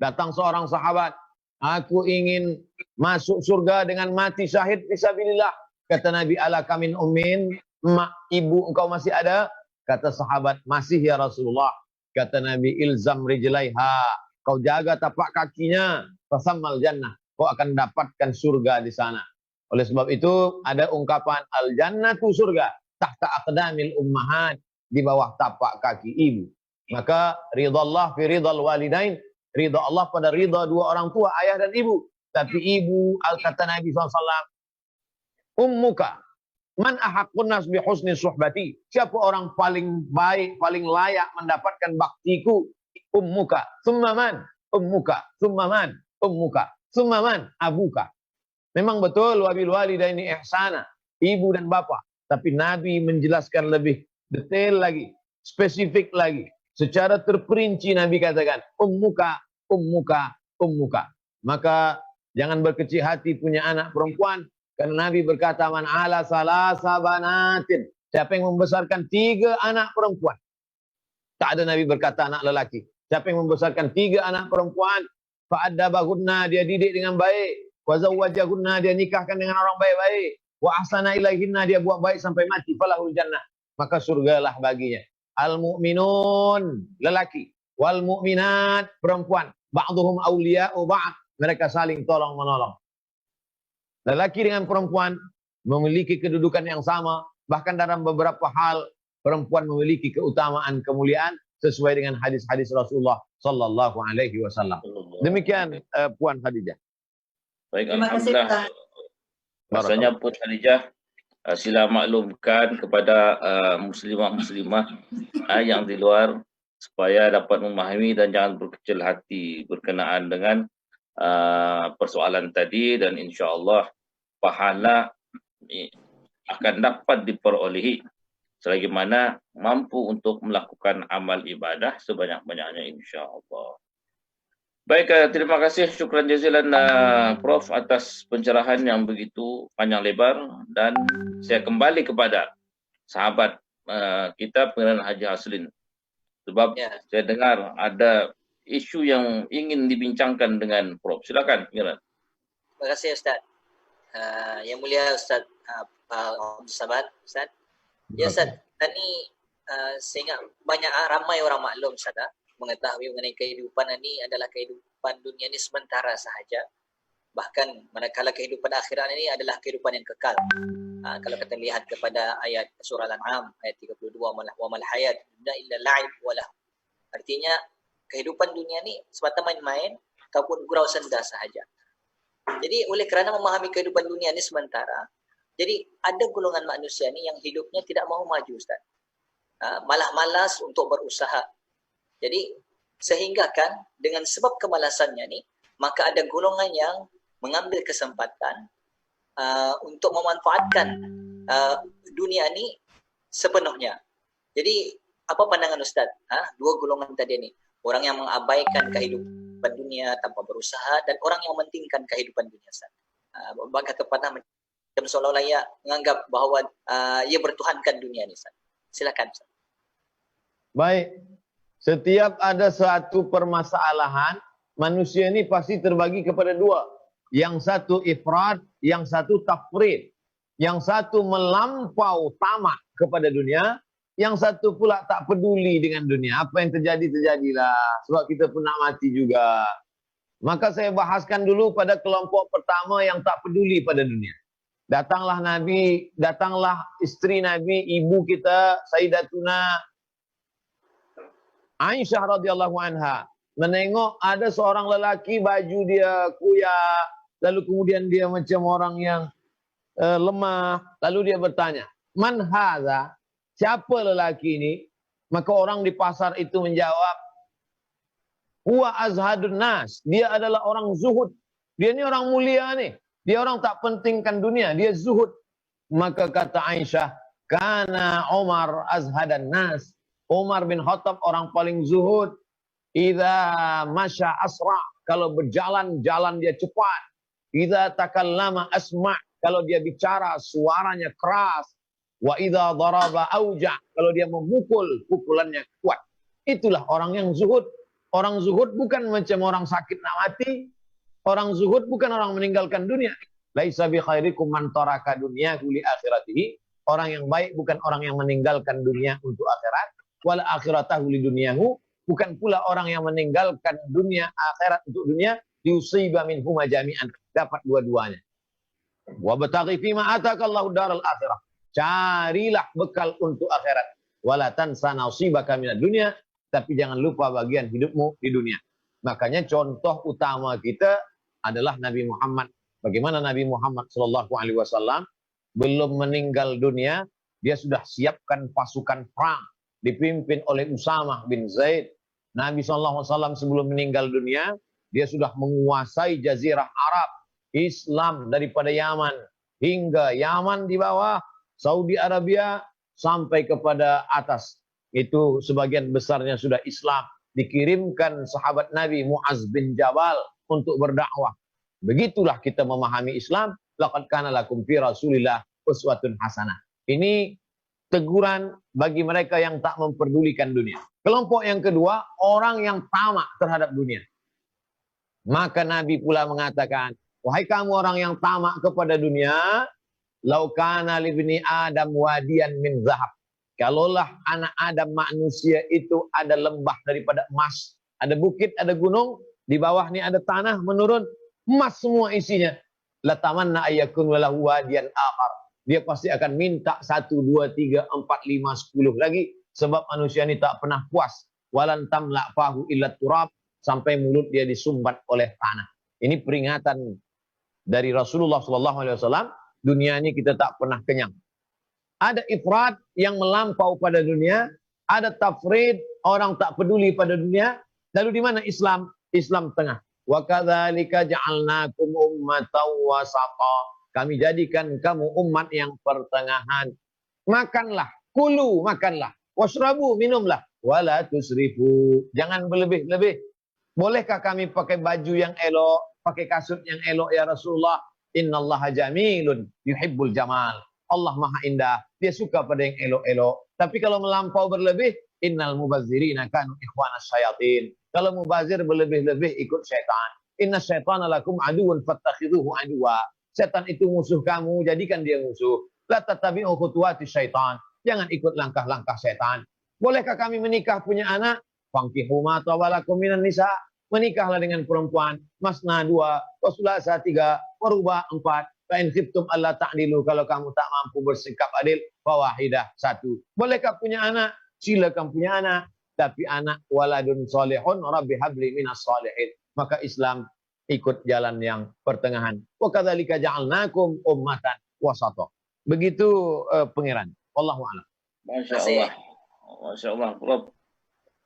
S2: Datang seorang sahabat, aku ingin masuk surga dengan mati syahid fisabilillah. Kata Nabi, ala kamin ummin, mak ibu engkau masih ada? Kata sahabat, masih ya Rasulullah. Kata Nabi, ilzam rijlaiha, kau jaga tapak kakinya, fasammal jannah, kau akan dapatkan surga di sana. Oleh sebab itu ada ungkapan al-jannatu surga tahta aqdamil ummahat, di bawah tapak kaki ibu. Maka ridha Allah fi ridhal walidain, ridha Allah pada ridha dua orang tua, ayah dan ibu. Tapi ibu, kata Nabi SAW, ummuka man ahaqqun nas bi husni suhbati, siapa orang paling baik, paling layak mendapatkan baktiku? Ummuka, summa man, ummuka, summa man, ummuka, summa man, abuka. Memang betul wabil walidaini ihsana, ibu dan bapak. Tapi Nabi menjelaskan lebih detail lagi, spesifik lagi. Secara terperinci Nabi katakan, ummuka, ummuka, ummuka. Maka jangan berkecil hati punya anak perempuan. Karena Nabi berkata, man ala salasa banatin, siapa yang membesarkan 3 anak perempuan. Tak ada Nabi berkata anak lelaki. Siapa yang membesarkan 3 anak perempuan, fa'addabahunna, dia didik dengan baik. Wa zawwajahunna, dia nikahkan dengan orang baik-baik. Wa ahsana ilaihinna, dia buat baik sampai mati, falahul jannah, maka surgalah baginya. Al-mu'minun, lelaki, wal mu'minat, perempuan, ba'duhum awliya'u ba'd, mereka saling tolong-menolong. Lelaki dengan perempuan memiliki kedudukan yang sama, bahkan dalam beberapa hal perempuan memiliki keutamaan, kemuliaan sesuai dengan hadis-hadis Rasulullah sallallahu alaihi wasallam. Demikian Puan Khadijah.
S1: Baik,
S5: Terima kasih,
S1: alhamdulillah.
S5: Ustaz.
S1: Rasanya Puan Khadijah, sila maklumkan kepada muslimah-muslimah yang di luar supaya dapat memahami dan jangan berkecil hati berkenaan dengan persoalan tadi, dan insya-Allah pahala akan dapat diperolehi selagi mana mampu untuk melakukan amal ibadah sebanyak-banyaknya insya-Allah. Baik, terima kasih, syukran jazilan Prof atas pencerahan yang begitu panjang lebar, dan saya kembali kepada sahabat kita Pengenalan Haji Haslin, sebab saya dengar ada isu yang ingin dibincangkan dengan Prof. Silakan, Pengenalan.
S3: Terima kasih Ustaz. Yang mulia Ustaz sahabat Ustaz. Ya Ustaz, tadi saya ingat ramai orang maklum Ustaz mengetahui mengenai kehidupan ini adalah kehidupan dunia ini sementara sahaja. Bahkan manakala kehidupan akhirat ini adalah kehidupan yang kekal. Kalau kita lihat kepada ayat surah Al-An'am ayat 32, wa mal hayat illa la'ib wa lahu. Artinya kehidupan dunia ini semata main-main ataupun gurau senda sahaja. Jadi oleh kerana memahami kehidupan dunia ini sementara, jadi ada golongan manusia ni yang hidupnya tidak mahu maju Ustaz. Malah malas untuk berusaha. Jadi sehingga kan dengan sebab kemalasannya ni, maka ada golongan yang mengambil kesempatan untuk memanfaatkan dunia ni sepenuhnya. Jadi apa pandangan Ustaz? Dua golongan tadi ni, orang yang mengabaikan kehidupan dunia tanpa berusaha dan orang yang mementingkan kehidupan dunia Ustaz. Kata patah macam seolah-olah ia menganggap bahawa ia bertuhankan dunia ni Ustaz. Silakan Ustaz.
S2: Baik. Setiap ada satu permasalahan, manusia ini pasti terbagi kepada dua. Yang satu ifrad, yang satu tafrid. Yang satu melampau tamak kepada dunia, yang satu pula tak peduli dengan dunia. Apa yang terjadi, terjadilah. Sebab kita pun nak mati juga. Maka saya bahaskan dulu pada kelompok pertama yang tak peduli pada dunia. Datanglah Nabi, datanglah isteri Nabi, ibu kita, Sayyidatuna Aisyah radhiyallahu anha. Menengok ada seorang lelaki, baju dia kuyak, lalu kemudian dia macam orang yang lemah. Lalu dia bertanya, man hadza? Siapa lelaki ini? Maka orang di pasar itu menjawab, huwa azhadun nas. Dia adalah orang zuhud. Dia ni orang mulia ni. Dia orang tak pentingkan dunia. Dia zuhud. Maka kata Aisyah, kana Umar azhadan nas. Umar bin Khattab orang paling zuhud. Idza masya asra. Kalau berjalan, jalan dia cepat. Idza takallama asma. Kalau dia bicara, suaranya keras. Wa idza daraba auja. Kalau dia memukul, pukulannya kuat. Itulah orang yang zuhud. Orang zuhud bukan macam orang sakit nak mati. Orang zuhud bukan orang meninggalkan dunia. Laisa bi khairikum man taraka dunyahu li akhiratihi. Orang yang baik bukan orang yang meninggalkan dunia untuk akhirat. Wal akhiratahu li dunyahu. Bukan pula orang yang meninggalkan dunia akhirat untuk dunia. Diusiba minhuma jami'an. Dapat dua-duanya. Wa bataghi fima atakallahu daral akhirah. Carilah bekal untuk akhirat. Wala tansa nasibaka minad dunya. Tapi jangan lupa bagian hidupmu di dunia. Makanya contoh utama kita adalah Nabi Muhammad. Bagaimana Nabi Muhammad SAW belum meninggal dunia, dia sudah siapkan pasukan perang dipimpin oleh Usamah bin Zaid. Nabi SAW sebelum meninggal dunia, dia sudah menguasai jazirah Arab, Islam daripada Yaman hingga Yaman di bawah, Saudi Arabia sampai kepada atas. Itu sebagian besarnya sudah Islam. Dikirimkan sahabat Nabi Muaz bin Jabal untuk berdakwah. Begitulah kita memahami Islam. Laqad kana lakum fi Rasulillah uswatun hasanah. Ini teguran bagi mereka yang tak memperdulikan dunia. Kelompok yang kedua, orang yang tamak terhadap dunia. Maka Nabi pula mengatakan, wahai kamu orang yang tamak kepada dunia, lau kana libni Adam wadiyan min zahab. Kalaulah anak Adam manusia itu ada lembah daripada emas, ada bukit, ada gunung, di bawah ni ada tanah menurun, emas semua isinya. Latamanna ayyakun walahu wadiyan akhar. Dia pasti akan minta 1, 2, 3, 4, 5, 10 lagi. Sebab manusia ini tak pernah puas. Walan tamla fahu illa turab. Sampai mulut dia disumbat oleh tanah. Ini peringatan dari Rasulullah SAW. Dunia ini kita tak pernah kenyang. Ada ifrat yang melampau pada dunia. Ada tafrid, orang tak peduli pada dunia. Lalu di mana Islam? Islam tengah. Wa kadzalika ja'alnakum ummatan wasata. Kami jadikan kamu umat yang pertengahan. Makanlah, kulu, makanlah. Washrabu, minumlah. Wala tusrifu. Jangan berlebih-lebih. Bolehkah kami pakai baju yang elok, pakai kasut yang elok ya Rasulullah? Innallaha jamilun yuhibbul jamal. Allah maha indah. Dia suka pada yang elok-elok. Tapi kalau melampau berlebih, innal mubazzirina kanu ikhwanas syayatin. Kalau mubazir berlebih-lebih ikut syaitan. Inna syaitana lakum aduun fattakhidhuhu aduwa. Setan itu musuh kamu, jadikan dia musuh. La tattabi'u khutuwati syaitan. Jangan ikut langkah-langkah syaitan. Bolehkah kami menikah punya anak? Fankihu ma tawalakum minan nisa. Menikahlah dengan perempuan. Masna 2, wasulasa 3, waruba 4. Fa'in khiftum alla ta'dilu. Kalau kamu tak mampu bersikap adil, fawahidah 1. Bolehkah punya anak? Silakan punya anak. Tapi anak waladun solehun, rabbi habli minas solehin. Maka Islam ikut jalan yang pertengahan. Wa kadzalika ja'alnakum ummatan wasata. Begitu pengiran. Wallahu a'lam.
S1: Masya Allah. Masya Allah.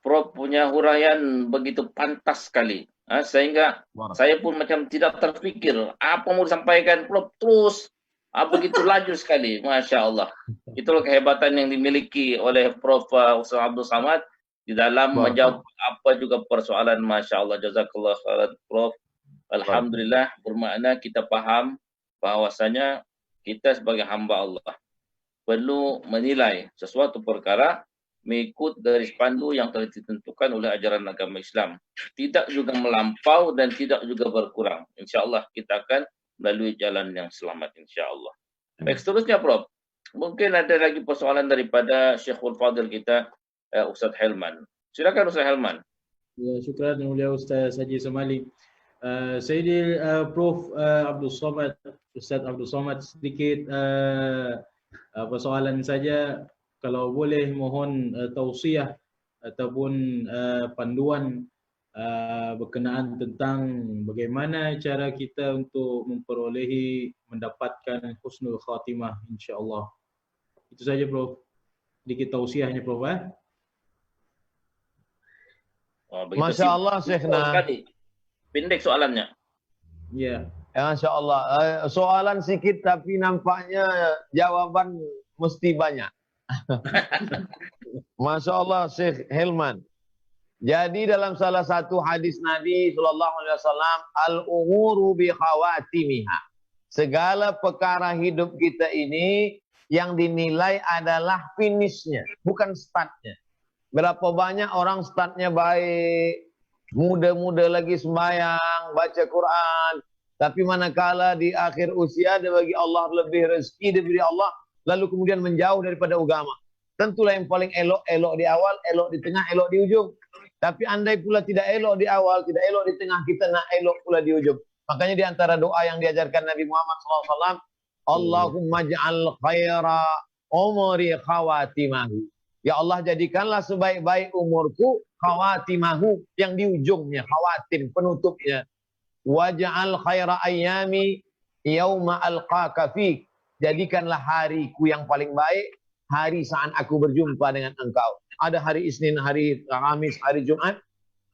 S1: Prof punya huraian begitu pantas sekali. Sehingga saya pun macam tidak terfikir. Apa mau disampaikan Prof terus. Begitu laju sekali. Masya Allah. Itulah kehebatan yang dimiliki oleh Prof. Ustaz Abdul Samad. Di dalam menjawab apa juga persoalan. Masya Allah. Jazakallah khairan Prof. Alhamdulillah, bermakna kita faham bahawasanya kita sebagai hamba Allah perlu menilai sesuatu perkara mengikut garis pandu yang telah ditentukan oleh ajaran agama Islam. Tidak juga melampau dan tidak juga berkurang. InsyaAllah kita akan melalui jalan yang selamat, insyaAllah. Baik, seterusnya Prof. Mungkin ada lagi persoalan daripada Syekhul Fadil kita, Ustaz Helman. Silakan Ustaz Helman.
S4: Ya, syukran mulia Ustaz Haji Somali. Sayyidil Prof Abdul Somad, Ustaz Abdul Somad, sedikit persoalan saja. Kalau boleh mohon tausiah ataupun panduan berkenaan tentang bagaimana cara kita untuk mendapatkan husnul khatimah, insya-Allah. Itu saja Prof. Sedikit tausiahnya Prof.
S2: Masya Allah Syekhna.
S1: Pendek soalannya.
S4: Ya.
S2: Masya Allah. Soalan sikit tapi nampaknya jawaban mesti banyak. Masya Allah Syekh Helman. Jadi dalam salah satu hadis Nabi SAW, al-umuru bi khawatimiha. Segala perkara hidup kita ini yang dinilai adalah finishnya, bukan startnya. Berapa banyak orang startnya baik, muda-muda lagi sembahyang, baca Quran, tapi manakala di akhir usia dia bagi Allah lebih rezeki diberi Allah, lalu kemudian menjauh daripada agama. Tentulah yang paling elok di awal, elok di tengah, elok di ujung. Tapi andai pula tidak elok di awal, tidak elok di tengah, kita nak elok pula di ujung. Makanya di antara doa yang diajarkan Nabi Muhammad SAW, Allahumma ja'al khaira umri khawatimahu. Ya Allah, jadikanlah sebaik-baik umurku khawatimahu, yang di ujungnya, khawatim, penutupnya. Waja'al khaira ayyami yauma alqaka fik. Jadikanlah hariku yang paling baik, hari saat aku berjumpa dengan engkau. Ada hari Isnin, hari Kamis, hari Jumat.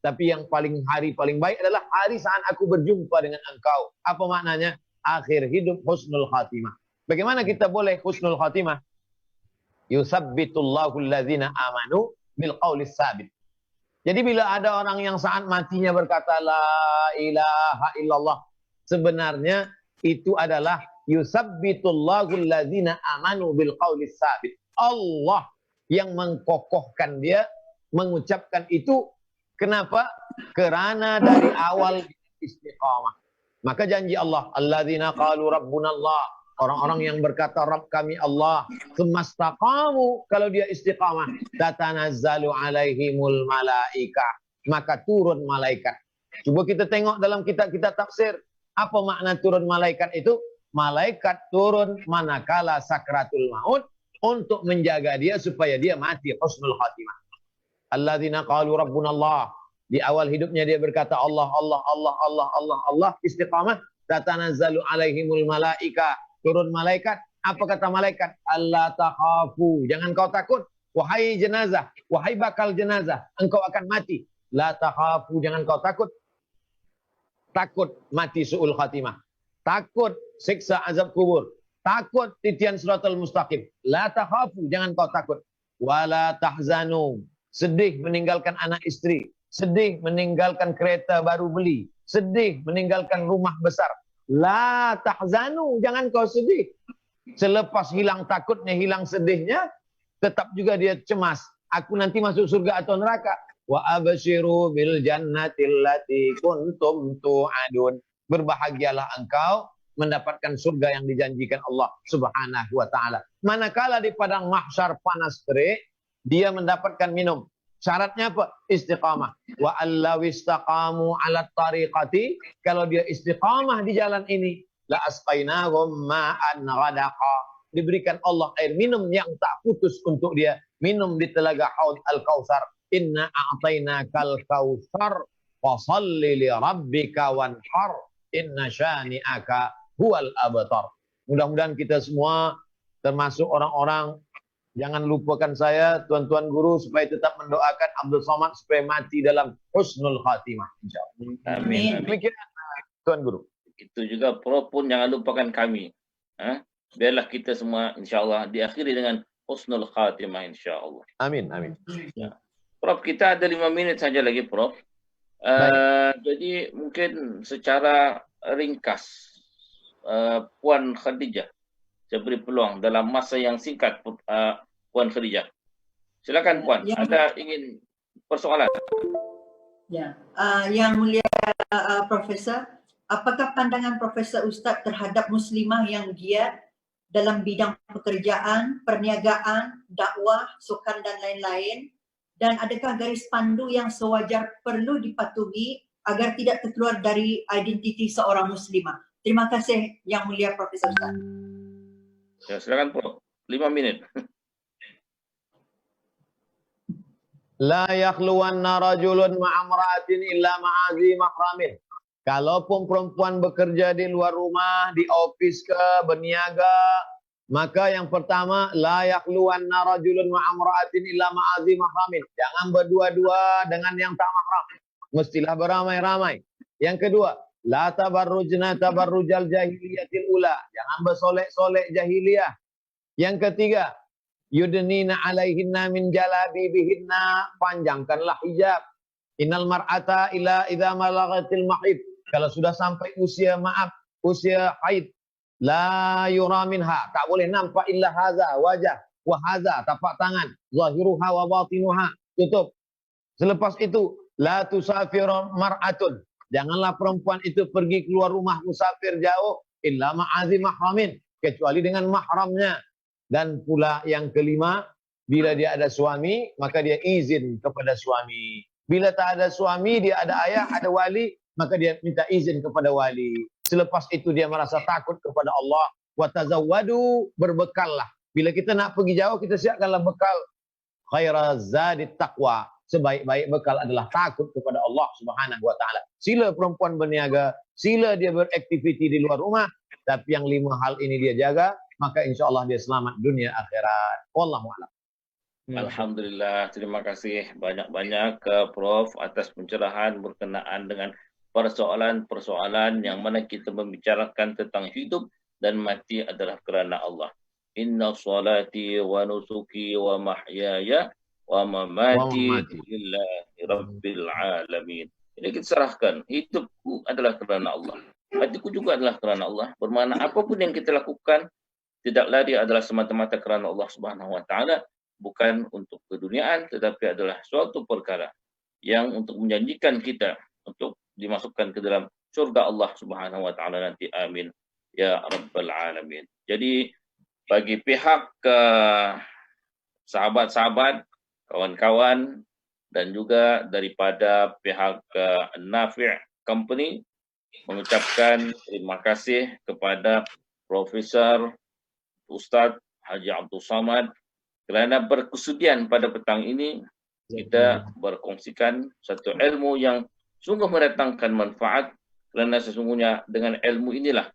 S2: Tapi yang hari paling baik adalah hari saat aku berjumpa dengan engkau. Apa maknanya? Akhir hidup husnul khatimah. Bagaimana kita boleh husnul khatimah? Yusabbitullahu allazina amanu bil qawlis sabit. Jadi bila ada orang yang saat matinya berkata la ilaha illallah, sebenarnya itu adalah yusabbitullahu allazina amanu bil qawlis sabit. Allah yang mengkokohkan dia mengucapkan itu. Kenapa? Karena dari awal istiqamah. Maka janji Allah, alladzina qalu rabbuna Allah, orang-orang yang berkata Rabb kami Allah, semastaqamu, kalau dia istiqamah, tatanazzalu alaihimul malaikah, maka turun malaikat. Coba kita tengok dalam kitab-kitab tafsir, apa makna turun malaikat itu? Malaikat turun manakala sakratul maut untuk menjaga dia supaya dia mati husnul khatimah. Alladzina qalu rabbuna Allah. Di awal hidupnya dia berkata Allah, Allah, Allah, Allah, Allah, Allah, istiqamah. Tatanazzalu alaihimul malaika. Turun malaikat. Apa kata malaikat? Allah takhafu. Jangan kau takut. Wahai jenazah, wahai bakal jenazah, engkau akan mati. La takhafu, jangan kau takut. Takut mati su'ul khatimah. Takut siksa azab kubur. Takut titian siratal mustaqim. La takhafu, jangan kau takut. Wala tahzanu. Sedih meninggalkan anak istri, sedih meninggalkan kereta baru beli, sedih meninggalkan rumah besar. La tahzanu, jangan kau sedih. Selepas hilang takutnya, hilang sedihnya, tetap juga dia cemas. Aku nanti masuk surga atau neraka. Wa abshiru bil jannatil lati kuntum tu'adun. Berbahagialah engkau mendapatkan surga yang dijanjikan Allah Subhanahu wa taala. Manakala di padang mahsyar panas terik, dia mendapatkan minum. Syaratnya apa? Istiqamah. Wa allaw istaqamu 'ala tariqati, kalau dia istiqamah di jalan ini, la asqainahum ma'an ghadaqa. Diberikan Allah air minum yang tak putus untuk dia, minum di telaga Haud Al-Kautsar. Inna a'tainakal kautsar fashalli li rabbika wanhar inna syani'aka huwal abtar. Mudah-mudahan kita semua termasuk orang-orang, jangan lupakan saya, tuan-tuan guru, supaya tetap mendoakan Abdul Somad supaya mati dalam husnul khatimah, insyaallah.
S1: Amin.
S2: Demikian tuan guru.
S1: Itu juga Prof pun jangan lupakan kami. Biarlah kita semua insyaAllah diakhiri dengan husnul khatimah insyaAllah.
S2: Amin, amin.
S1: Prof, kita ada 5 minit saja lagi Prof. Jadi mungkin secara ringkas, Puan Khadijah, saya beri peluang dalam masa yang singkat, Puan Khadijah. Silakan Puan,
S5: Ya.
S1: ada ingin persoalan?
S5: Ya, Yang Mulia Profesor, apakah pandangan Profesor Ustaz terhadap muslimah yang giat dalam bidang pekerjaan, perniagaan, dakwah, sukan dan lain-lain? Dan adakah garis pandu yang sewajar perlu dipatuhi agar tidak terkeluar dari identiti seorang muslimah? Terima kasih Yang Mulia Profesor Ustaz.
S1: Ya, silakan Prof. 5 menit.
S2: La yakhluwanna rajulun ma'amra'atin illa ma'azi mahramin. Kalaupun perempuan bekerja di luar rumah, di ofis ke, berniaga, maka yang pertama, la yakhluwanna rajulun ma'amra'atin illa ma'azi mahramin. Jangan berdua-dua dengan yang tak mahram. Mestilah beramai-ramai. Yang kedua, la tabarrujna tabarrujal jahiliyatil ula. Jangan bersolek-solek jahiliyah. Yang ketiga, yudnina alaihinna min jalabibihinna, panjangkanlah hijab. Innal mar'ata ila idza malagatil mahid. Kalau sudah sampai usia haid, la yura minha, tak boleh nampak illa haza wajah wa haza tapak tangan, zahiruha wa batinuha, tutup. Selepas itu, la tusafir mar'atun. Janganlah perempuan itu pergi keluar rumah musafir jauh illa ma'azi mahramin, kecuali dengan mahramnya. Dan pula yang kelima, bila dia ada suami, maka dia izin kepada suami. Bila tak ada suami, dia ada ayah, ada wali, maka dia minta izin kepada wali. Selepas itu dia merasa takut kepada Allah. Wa tazawwadu, berbekallah. Bila kita nak pergi jauh, kita siapkanlah bekal. Khairaz zadit taqwa. Sebaik-baik bekal adalah takut kepada Allah Subhanahu wa taala. Sila perempuan berniaga, sila dia beraktiviti di luar rumah, tapi yang 5 hal ini dia jaga, maka insya-Allah dia selamat dunia akhirat. Wallahu a'lam.
S1: Alhamdulillah, terima kasih banyak-banyak ke Prof atas pencerahan berkenaan dengan persoalan-persoalan yang mana kita membicarakan tentang hidup dan mati adalah kerana Allah. Inna salati wa nusuki wa mahyaya wa mamati lillahi rabbil alamin. Jadi kita serahkan, hidupku adalah kerana Allah, matiku juga adalah kerana Allah. Bermakna apapun yang kita lakukan, tidaklah dia adalah semata-mata kerana Allah Subhanahu wa taala, bukan untuk keduniaan, tetapi adalah suatu perkara yang untuk menjanjikan kita untuk dimasukkan ke dalam surga Allah Subhanahu wa taala nanti. Amin ya rabbal alamin. Jadi bagi pihak sahabat-sahabat, kawan-kawan, dan juga daripada pihak Nafi' Company, mengucapkan terima kasih kepada Profesor Ustaz Haji Abdul Samad kerana berkesudian pada petang ini kita berkongsikan satu ilmu yang sungguh mendatangkan manfaat, kerana sesungguhnya dengan ilmu inilah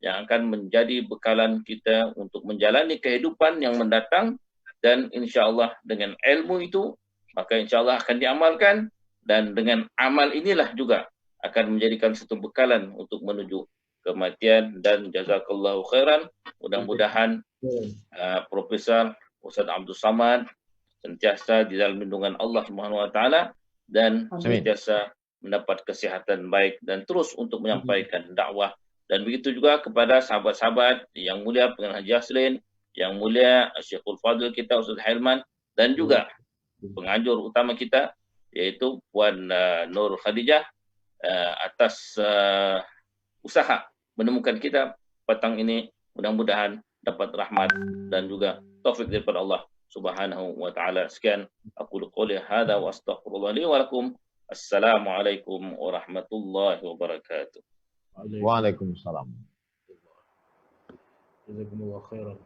S1: yang akan menjadi bekalan kita untuk menjalani kehidupan yang mendatang, dan insya-Allah dengan ilmu itu maka insya-Allah akan diamalkan, dan dengan amal inilah juga akan menjadikan satu bekalan untuk menuju kematian. Dan jazakallahu khairan. Mudah-mudahan Profesor Ustaz Abdul Samad sentiasa di dalam lindungan Allah Subhanahu wa taala dan sentiasa mendapat kesihatan baik dan terus untuk menyampaikan dakwah. Dan begitu juga kepada sahabat-sahabat yang mulia Pengarah Haji Aslin, yang mulia Syekhul Fadil kita Ustaz Hilman, dan juga penganjur utama kita yaitu Puan Nur Khadijah atas usaha menemukan kita petang ini. Mudah-mudahan dapat rahmat dan juga taufik daripada Allah Subhanahu wa taala. Sekian aku qouli hadza wa astaghfirullah li wa lakum. Assalamualaikum warahmatullahi wabarakatuh.
S2: Waalaikumsalam.
S4: Jazakumullah khairan.